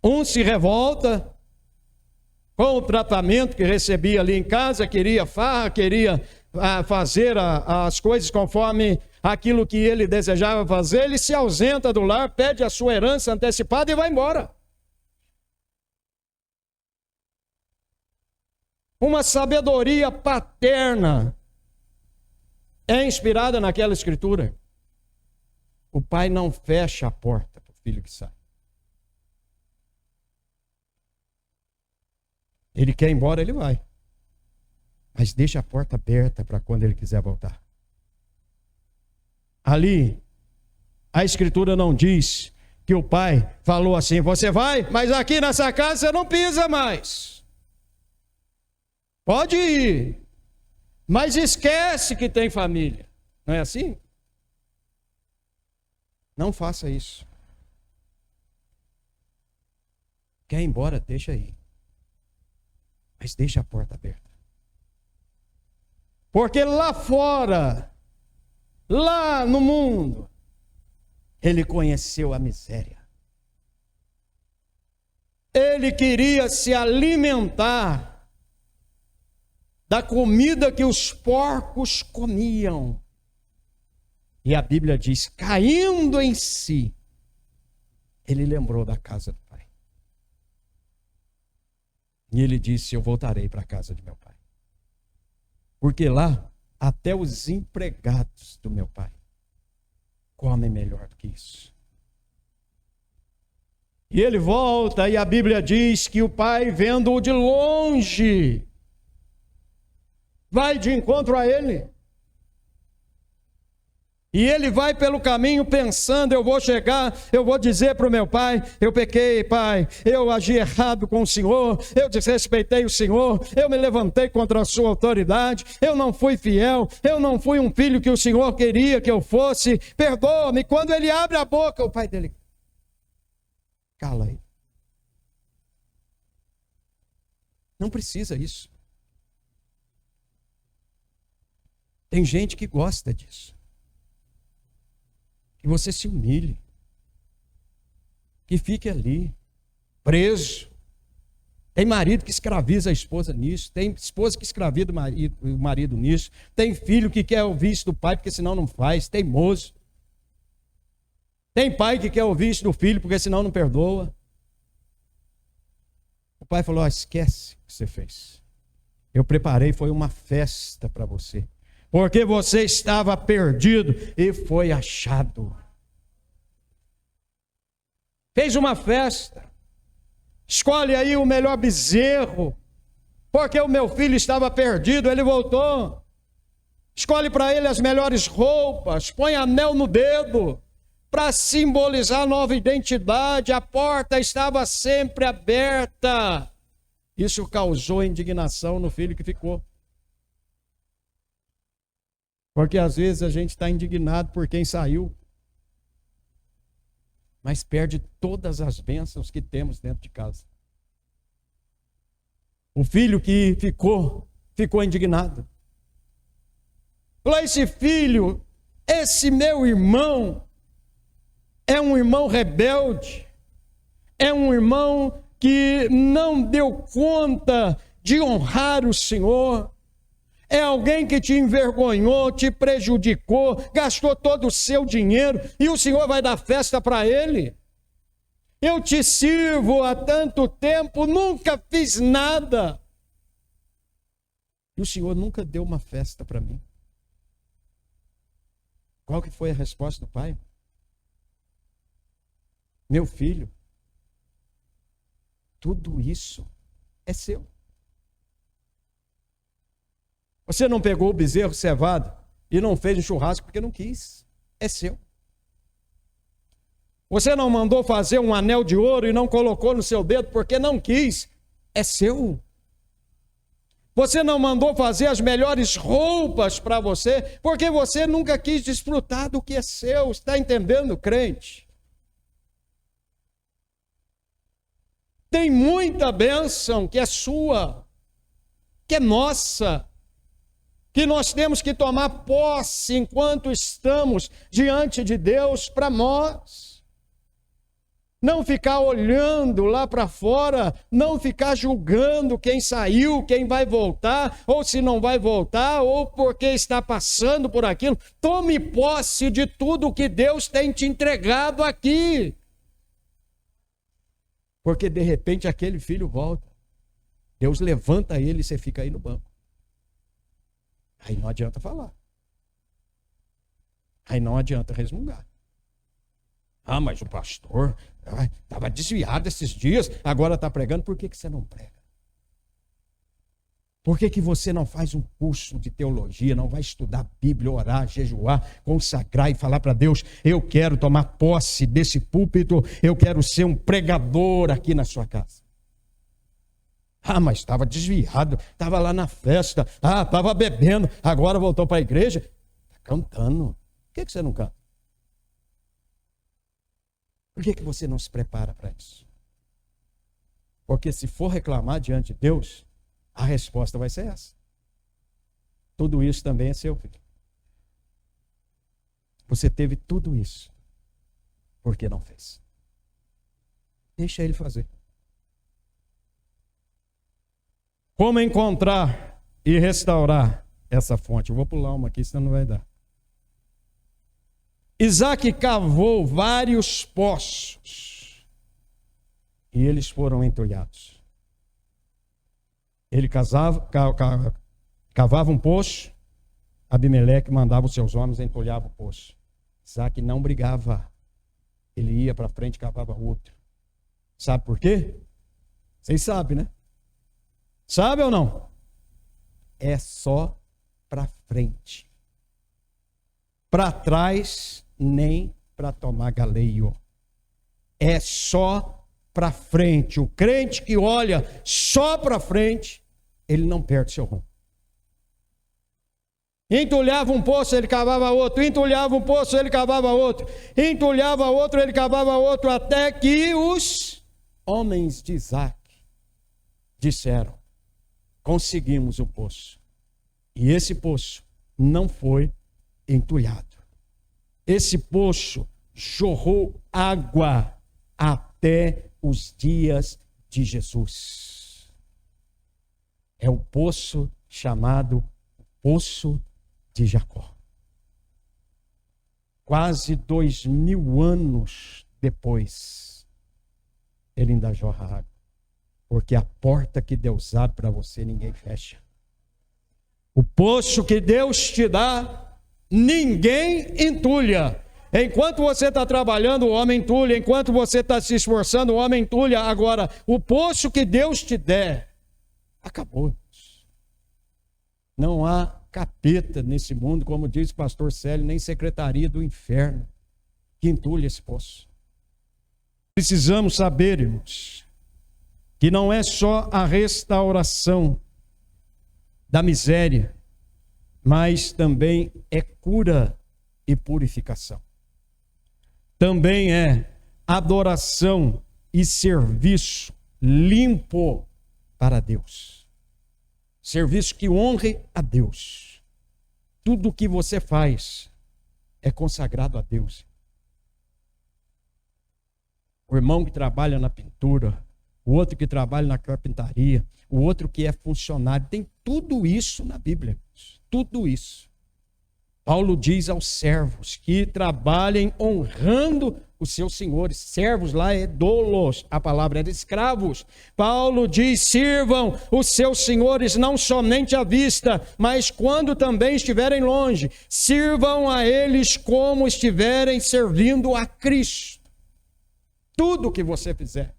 Um se revolta com o tratamento que recebia ali em casa, queria farra, queria fazer as coisas conforme aquilo que ele desejava fazer. Ele se ausenta do lar, pede a sua herança antecipada e vai embora. Uma sabedoria paterna é inspirada naquela escritura. O pai não fecha a porta para o filho que sai. Ele quer ir embora, ele vai. Mas deixa a porta aberta para quando ele quiser voltar. Ali, a escritura não diz que o pai falou assim: você vai, mas aqui nessa casa você não pisa mais. Pode ir, mas esquece que tem família. Não é assim? Não faça isso. Quer ir embora, deixa aí. Mas deixa a porta aberta. Porque lá fora, lá no mundo, ele conheceu a miséria. Ele queria se alimentar da comida que os porcos comiam. E a Bíblia diz: caindo em si, ele lembrou da casa do pai. E ele disse: eu voltarei para a casa de meu pai. Porque lá, até os empregados do meu pai comem melhor do que isso. E ele volta, e a Bíblia diz que o pai, vendo-o de longe, vai de encontro a ele. E ele vai pelo caminho pensando: eu vou chegar, eu vou dizer para o meu pai: eu pequei, pai, eu agi errado com o Senhor, eu desrespeitei o Senhor, eu me levantei contra a sua autoridade, eu não fui fiel, eu não fui um filho que o Senhor queria que eu fosse, perdoa-me. Quando ele abre a boca, o pai dele: cala aí. Não precisa isso. Tem gente que gosta disso. Que você se humilhe, que fique ali, preso. Tem marido que escraviza a esposa nisso, tem esposa que escraviza o marido nisso, tem filho que quer ouvir isso do pai porque senão não faz, teimoso. Tem pai que quer ouvir isso do filho porque senão não perdoa. O pai falou: esquece o que você fez. Eu preparei, foi uma festa para você. Porque você estava perdido e foi achado. Fez uma festa. Escolhe aí o melhor bezerro. Porque o meu filho estava perdido, ele voltou. Escolhe para ele as melhores roupas. Põe anel no dedo. Para simbolizar a nova identidade. A porta estava sempre aberta. Isso causou indignação no filho que ficou. Porque às vezes a gente está indignado por quem saiu, mas perde todas as bênçãos que temos dentro de casa. O filho que ficou indignado. Falou: esse filho, esse meu irmão, é um irmão rebelde, é um irmão que não deu conta de honrar o Senhor, é alguém que te envergonhou, te prejudicou, gastou todo o seu dinheiro e o Senhor vai dar festa para ele. Eu te sirvo há tanto tempo, nunca fiz nada. E o Senhor nunca deu uma festa para mim. Qual que foi a resposta do pai? Meu filho, tudo isso é seu. Você não pegou o bezerro cevado e não fez um churrasco porque não quis. É seu. Você não mandou fazer um anel de ouro e não colocou no seu dedo porque não quis. É seu. Você não mandou fazer as melhores roupas para você porque você nunca quis desfrutar do que é seu. Está entendendo, crente? Tem muita bênção que é sua, que é nossa, que nós temos que tomar posse enquanto estamos diante de Deus para nós. Não ficar olhando lá para fora, não ficar julgando quem saiu, quem vai voltar, ou se não vai voltar, ou porque está passando por aquilo. Tome posse de tudo que Deus tem te entregado aqui. Porque de repente aquele filho volta. Deus levanta ele e você fica aí no banco. Aí não adianta falar. Aí não adianta resmungar. Ah, mas o pastor estava desviado esses dias, agora está pregando. Por que você não prega? Por que você não faz um curso de teologia, não vai estudar a Bíblia, orar, jejuar, consagrar e falar para Deus: eu quero tomar posse desse púlpito, eu quero ser um pregador aqui na sua casa. Ah, mas estava desviado, estava lá na festa, estava bebendo, agora voltou para a igreja. Está cantando. Por que você não canta? Por que você não se prepara para isso? Porque se for reclamar diante de Deus, a resposta vai ser essa. Tudo isso também é seu, filho. Você teve tudo isso. Por que não fez? Deixa ele fazer. Como encontrar e restaurar essa fonte? Eu vou pular uma aqui, senão não vai dar. Isaac cavou vários poços e eles foram entulhados. Ele cavava um poço, Abimeleque mandava os seus homens entulhar o poço. Isaac não brigava, ele ia para frente e cavava outro. Sabe por quê? Vocês sabem, né? Sabe ou não? É só para frente. Para trás, nem para tomar galeio. É só para frente. O crente que olha só para frente, ele não perde seu rumo. Entulhava um poço, ele cavava outro. Entulhava um poço, ele cavava outro. Entulhava outro, ele cavava outro. Até que os homens de Isaac disseram: conseguimos o poço. E esse poço não foi entulhado. Esse poço jorrou água até os dias de Jesus. É o poço chamado Poço de Jacó. Quase 2000 anos depois, ele ainda jorra água. Porque a porta que Deus abre para você, ninguém fecha. O poço que Deus te dá, ninguém entulha. Enquanto você está trabalhando, o homem entulha. Enquanto você está se esforçando, o homem entulha. Agora, o poço que Deus te der, acabou. Não há capeta nesse mundo, como diz o pastor Célio, nem secretaria do inferno que entulhe esse poço. Precisamos saber, irmãos, que não é só a restauração da miséria, mas também é cura e purificação. Também é adoração e serviço limpo para Deus. Serviço que honre a Deus. Tudo que você faz é consagrado a Deus. O irmão que trabalha na pintura, o outro que trabalha na carpintaria, o outro que é funcionário, tem tudo isso na Bíblia. Tudo isso. Paulo diz aos servos que trabalhem honrando os seus senhores. Servos lá é doulos, a palavra é de escravos. Paulo diz: sirvam os seus senhores não somente à vista, mas quando também estiverem longe, sirvam a eles como estiverem servindo a Cristo. Tudo que você fizer.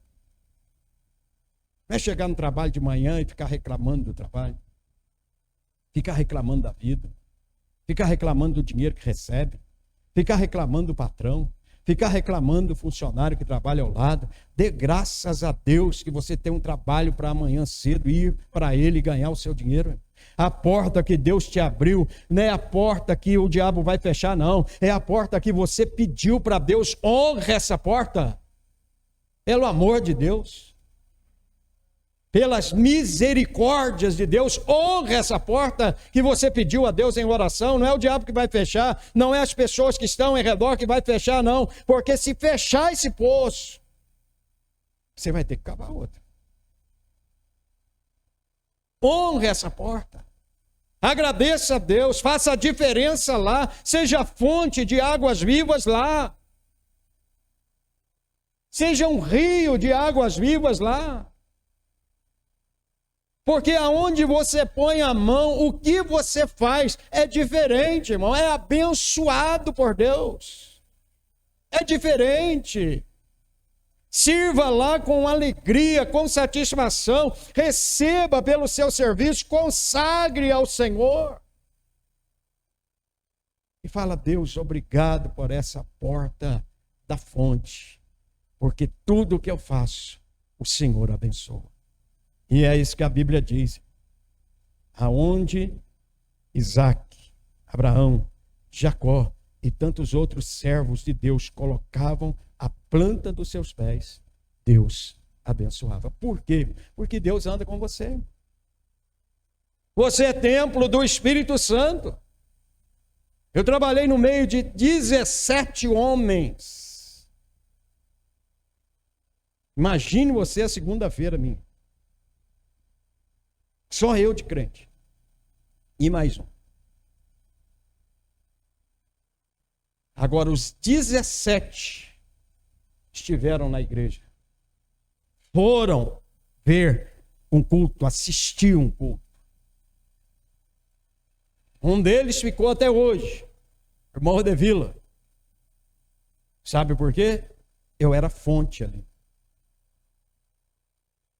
Não é chegar no trabalho de manhã e ficar reclamando do trabalho, ficar reclamando da vida, ficar reclamando do dinheiro que recebe, ficar reclamando do patrão, ficar reclamando do funcionário que trabalha ao lado. Dê graças a Deus que você tem um trabalho para amanhã cedo ir para ele e ganhar o seu dinheiro. A porta que Deus te abriu não é a porta que o diabo vai fechar, não. É a porta que você pediu para Deus. Honre essa porta. Pelo amor de Deus. Pelas misericórdias de Deus, honre essa porta que você pediu a Deus em oração. Não é o diabo que vai fechar, não é as pessoas que estão em redor que vai fechar, não. Porque se fechar esse poço, você vai ter que cavar outra. Honre essa porta. Agradeça a Deus, faça a diferença lá, seja fonte de águas vivas lá. Seja um rio de águas vivas lá. Porque aonde você põe a mão, o que você faz é diferente, irmão. É abençoado por Deus. É diferente. Sirva lá com alegria, com satisfação. Receba pelo seu serviço, consagre ao Senhor. E fala: Deus, obrigado por essa porta da fonte. Porque tudo que eu faço, o Senhor abençoa. E é isso que a Bíblia diz. Aonde Isaac, Abraão, Jacó e tantos outros servos de Deus colocavam a planta dos seus pés, Deus abençoava. Por quê? Porque Deus anda com você. Você é templo do Espírito Santo. Eu trabalhei no meio de 17 homens. Imagine você a segunda-feira minha. Só eu de crente. E mais um. Agora, os 17 estiveram na igreja. Foram ver um culto, assistir um culto. Um deles ficou até hoje. Irmão de Vila. Sabe por quê? Eu era fonte ali.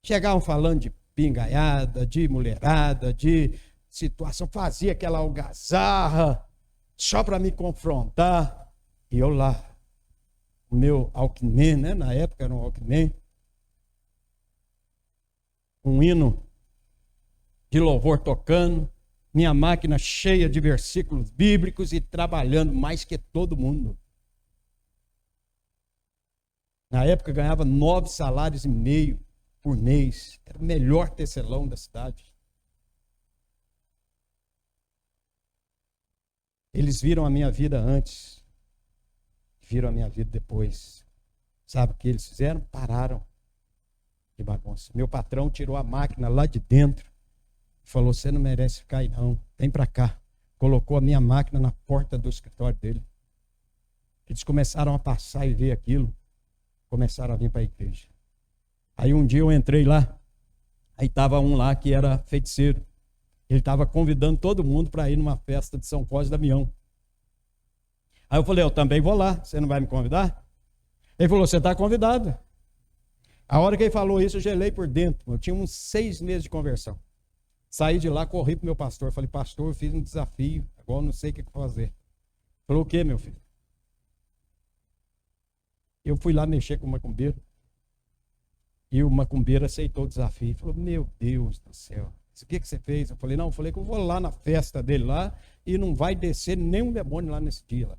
Chegavam falando de pingaiada, de mulherada, de situação, fazia aquela algazarra só para me confrontar. E eu lá, o meu Walkman, né? Na época era um Walkman, um hino de louvor tocando, minha máquina cheia de versículos bíblicos e trabalhando mais que todo mundo. Na época ganhava 9,5 salários por mês. Era o melhor tecelão da cidade. Eles viram a minha vida antes, viram a minha vida depois. Sabe o que eles fizeram? Pararam de bagunça. Meu patrão tirou a máquina lá de dentro e falou: você não merece ficar aí não, vem para cá. Colocou a minha máquina na porta do escritório dele. Eles começaram a passar e ver aquilo, começaram a vir para a igreja. Aí um dia eu entrei lá, aí estava um lá que era feiticeiro. Ele estava convidando todo mundo para ir numa festa de São Cosme e Damião. Aí eu falei: eu também vou lá, você não vai me convidar? Ele falou: você está convidado. A hora que ele falou isso, eu gelei por dentro. Eu tinha uns 6 meses de conversão. Saí de lá, corri para o meu pastor. Falei: pastor, eu fiz um desafio, agora eu não sei o que fazer. Ele falou: o que, meu filho? Eu fui lá mexer com o macumbeiro. E o macumbeiro aceitou o desafio. Falou: meu Deus do céu, O que você fez? Eu falei, não, eu falei que eu vou lá na festa dele lá e não vai descer nenhum demônio lá nesse dia. Lá.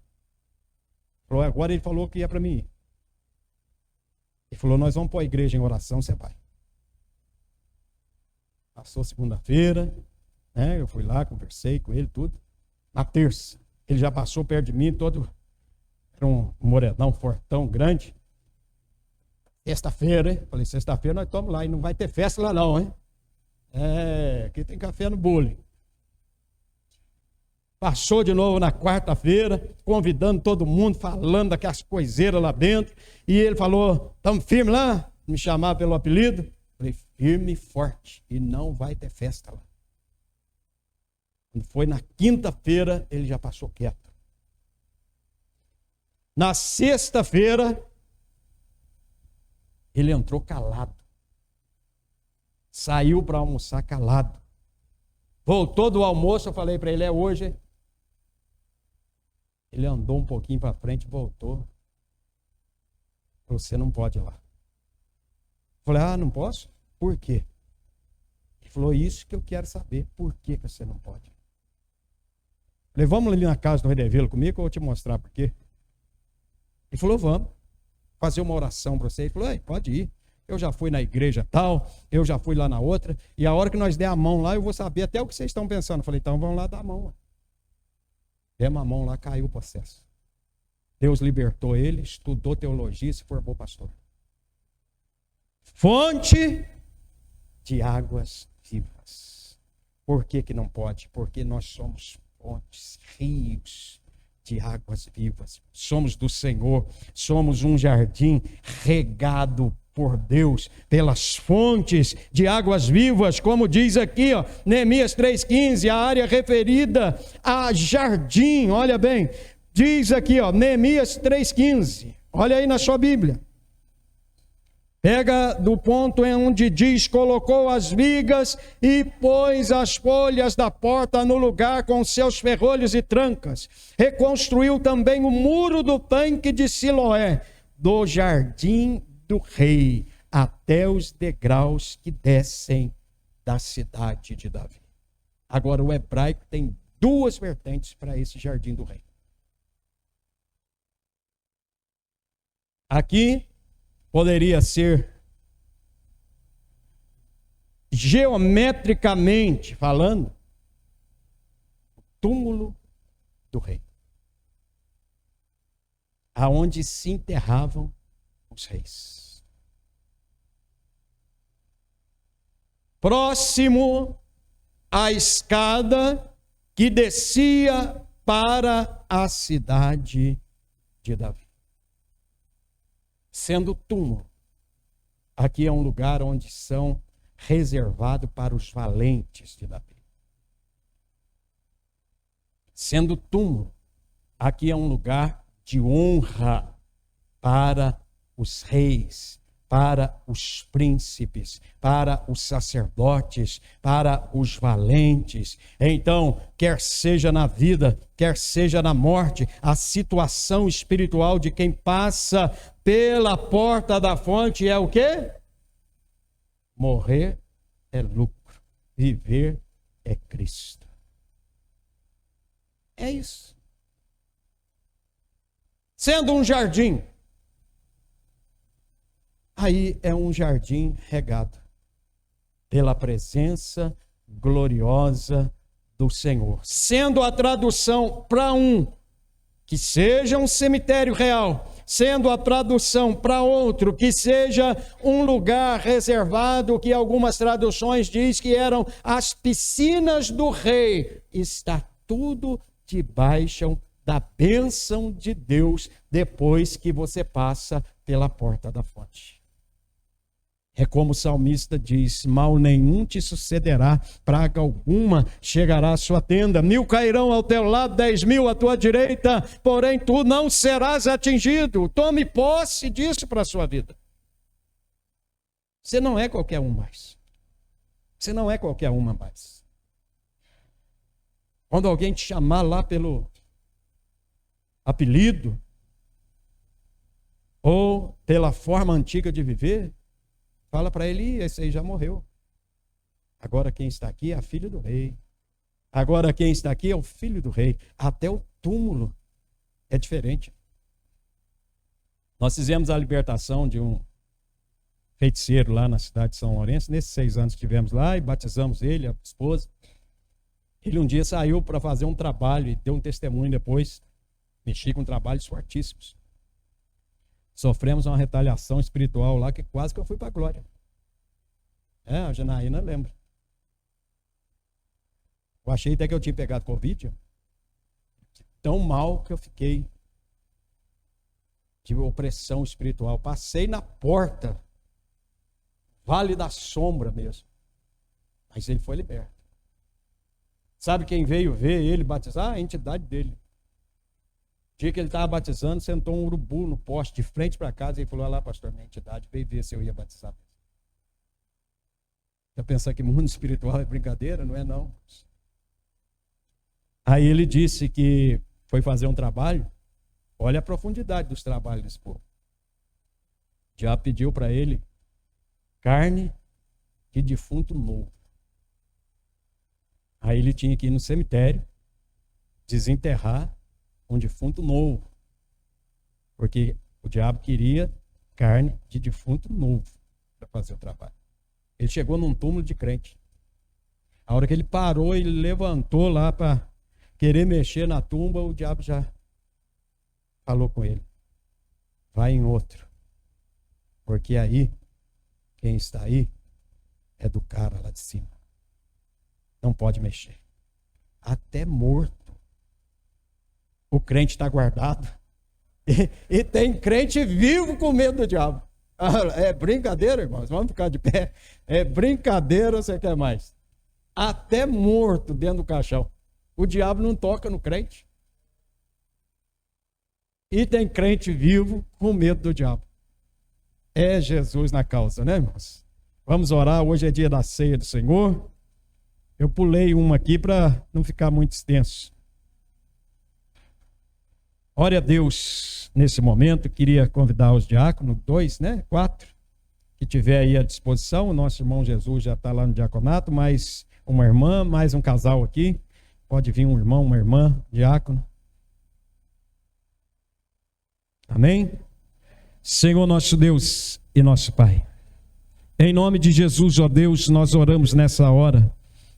Falou, agora ele falou que ia para mim ir. Ele falou, nós vamos para a igreja em oração, você vai. Passou segunda-feira, né? Eu fui lá, conversei com ele, tudo. Na terça, ele já passou perto de mim, todo... Era um morenão, fortão, grande. Sexta-feira, hein? Falei, sexta-feira nós estamos lá e não vai ter festa lá não, hein? Aqui tem café no bule. Passou de novo na quarta-feira, convidando todo mundo, falando daquelas coiseiras lá dentro. E ele falou, estamos firmes lá? Me chamava pelo apelido. Falei, firme e forte. E não vai ter festa lá. Quando foi na quinta-feira, ele já passou quieto. Na sexta-feira, ele entrou calado. Saiu para almoçar calado. Voltou do almoço, eu falei para ele, é hoje. Ele andou um pouquinho para frente, voltou. Você não pode ir lá. Eu falei, não posso? Por quê? Ele falou, isso que eu quero saber. Por que você não pode? Eu falei, vamos ali na casa do Redevelo comigo que eu vou te mostrar por quê. Ele falou, vamos. Fazer uma oração para você. Ele falou, pode ir. Eu já fui na igreja tal, eu já fui lá na outra, e a hora que nós der a mão lá, eu vou saber até o que vocês estão pensando. Eu falei, então vamos lá dar a mão. Demos a mão lá, caiu o processo. Deus libertou ele, estudou teologia e se formou pastor. Fonte de águas vivas. Por que que não pode? Porque nós somos fontes, rios de águas vivas. Somos do Senhor, somos um jardim regado por Deus, pelas fontes de águas vivas, como diz aqui, Neemias 3,15, a área referida a jardim, olha bem, diz aqui, Neemias 3,15, olha aí na sua Bíblia. Pega do ponto em onde diz, colocou as vigas e pôs as folhas da porta no lugar com seus ferrolhos e trancas. Reconstruiu também o muro do tanque de Siloé, do jardim do rei, até os degraus que descem da cidade de Davi. Agora o hebraico tem duas vertentes para esse jardim do rei. Aqui poderia ser geometricamente falando, o túmulo do rei, aonde se enterravam os reis. Próximo à escada que descia para a cidade de Davi. Sendo túmulo, aqui é um lugar onde são reservados para os valentes de Davi. Sendo túmulo, aqui é um lugar de honra para os reis, para os príncipes, para os sacerdotes, para os valentes. Então, quer seja na vida, quer seja na morte, a situação espiritual de quem passa pela porta da fonte é o quê? Morrer é lucro, viver é Cristo. É isso. Sendo um jardim, aí é um jardim regado pela presença gloriosa do Senhor. Sendo a tradução para um, que seja um cemitério real, sendo a tradução para outro, que seja um lugar reservado, que algumas traduções diz que eram as piscinas do rei, está tudo debaixo da bênção de Deus depois que você passa pela porta da fonte. É como o salmista diz, mal nenhum te sucederá, praga alguma chegará à sua tenda. 1000 cairão ao teu lado, 10.000 à tua direita, porém tu não serás atingido. Tome posse disso para a sua vida. Você não é qualquer um mais. Você não é qualquer uma mais. Quando alguém te chamar lá pelo apelido, ou pela forma antiga de viver, fala para ele, esse aí já morreu. Agora quem está aqui é a filha do rei. Agora quem está aqui é o filho do rei. Até o túmulo é diferente. Nós fizemos a libertação de um feiticeiro lá na cidade de São Lourenço, nesses 6 anos que estivemos lá, e batizamos ele, a esposa. Ele um dia saiu para fazer um trabalho e deu um testemunho depois. Mexi com trabalhos fortíssimos. Sofremos uma retaliação espiritual lá que quase que eu fui para a glória. A Janaína lembra. Eu achei até que eu tinha pegado Covid. Tão mal que eu fiquei. De opressão espiritual. Passei na porta. Vale da sombra mesmo. Mas ele foi liberto. Sabe quem veio ver ele batizar? A entidade dele. O dia que ele estava batizando, sentou um urubu no poste de frente para casa e ele falou: olha lá, pastor, minha entidade veio ver se eu ia batizar. Já pensar que mundo espiritual é brincadeira? Não é não. Aí ele disse que foi fazer um trabalho. Olha a profundidade dos trabalhos desse povo. Já pediu para ele carne de defunto novo. Aí ele tinha que ir no cemitério, desenterrar um defunto novo. Porque o diabo queria carne de defunto novo para fazer o trabalho. Ele chegou num túmulo de crente. A hora que ele parou, ele levantou lá para querer mexer na tumba, o diabo já falou com ele: vai em outro. Porque aí, quem está aí é do cara lá de cima. Não pode mexer. Até morto. O crente está guardado. E tem crente vivo com medo do diabo. É brincadeira, irmãos? Vamos ficar de pé. É brincadeira ou você quer mais? Até morto dentro do caixão. O diabo não toca no crente. E tem crente vivo com medo do diabo. É Jesus na causa, né, irmãos? Vamos orar. Hoje é dia da ceia do Senhor. Eu pulei uma aqui para não ficar muito extenso. Ore a Deus nesse momento. Queria convidar os diáconos, 2, 4, que tiver aí à disposição. O nosso irmão Jesus já está lá no diaconato, mais uma irmã, mais um casal aqui. Pode vir um irmão, uma irmã, diácono. Amém? Senhor nosso Deus e nosso Pai, em nome de Jesus, ó Deus, nós oramos nessa hora,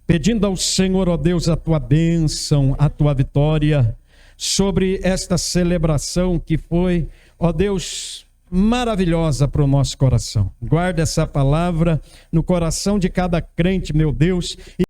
pedindo ao Senhor, ó Deus, a tua bênção, a tua vitória sobre esta celebração que foi, ó Deus, maravilhosa para o nosso coração. Guarda essa palavra no coração de cada crente, meu Deus,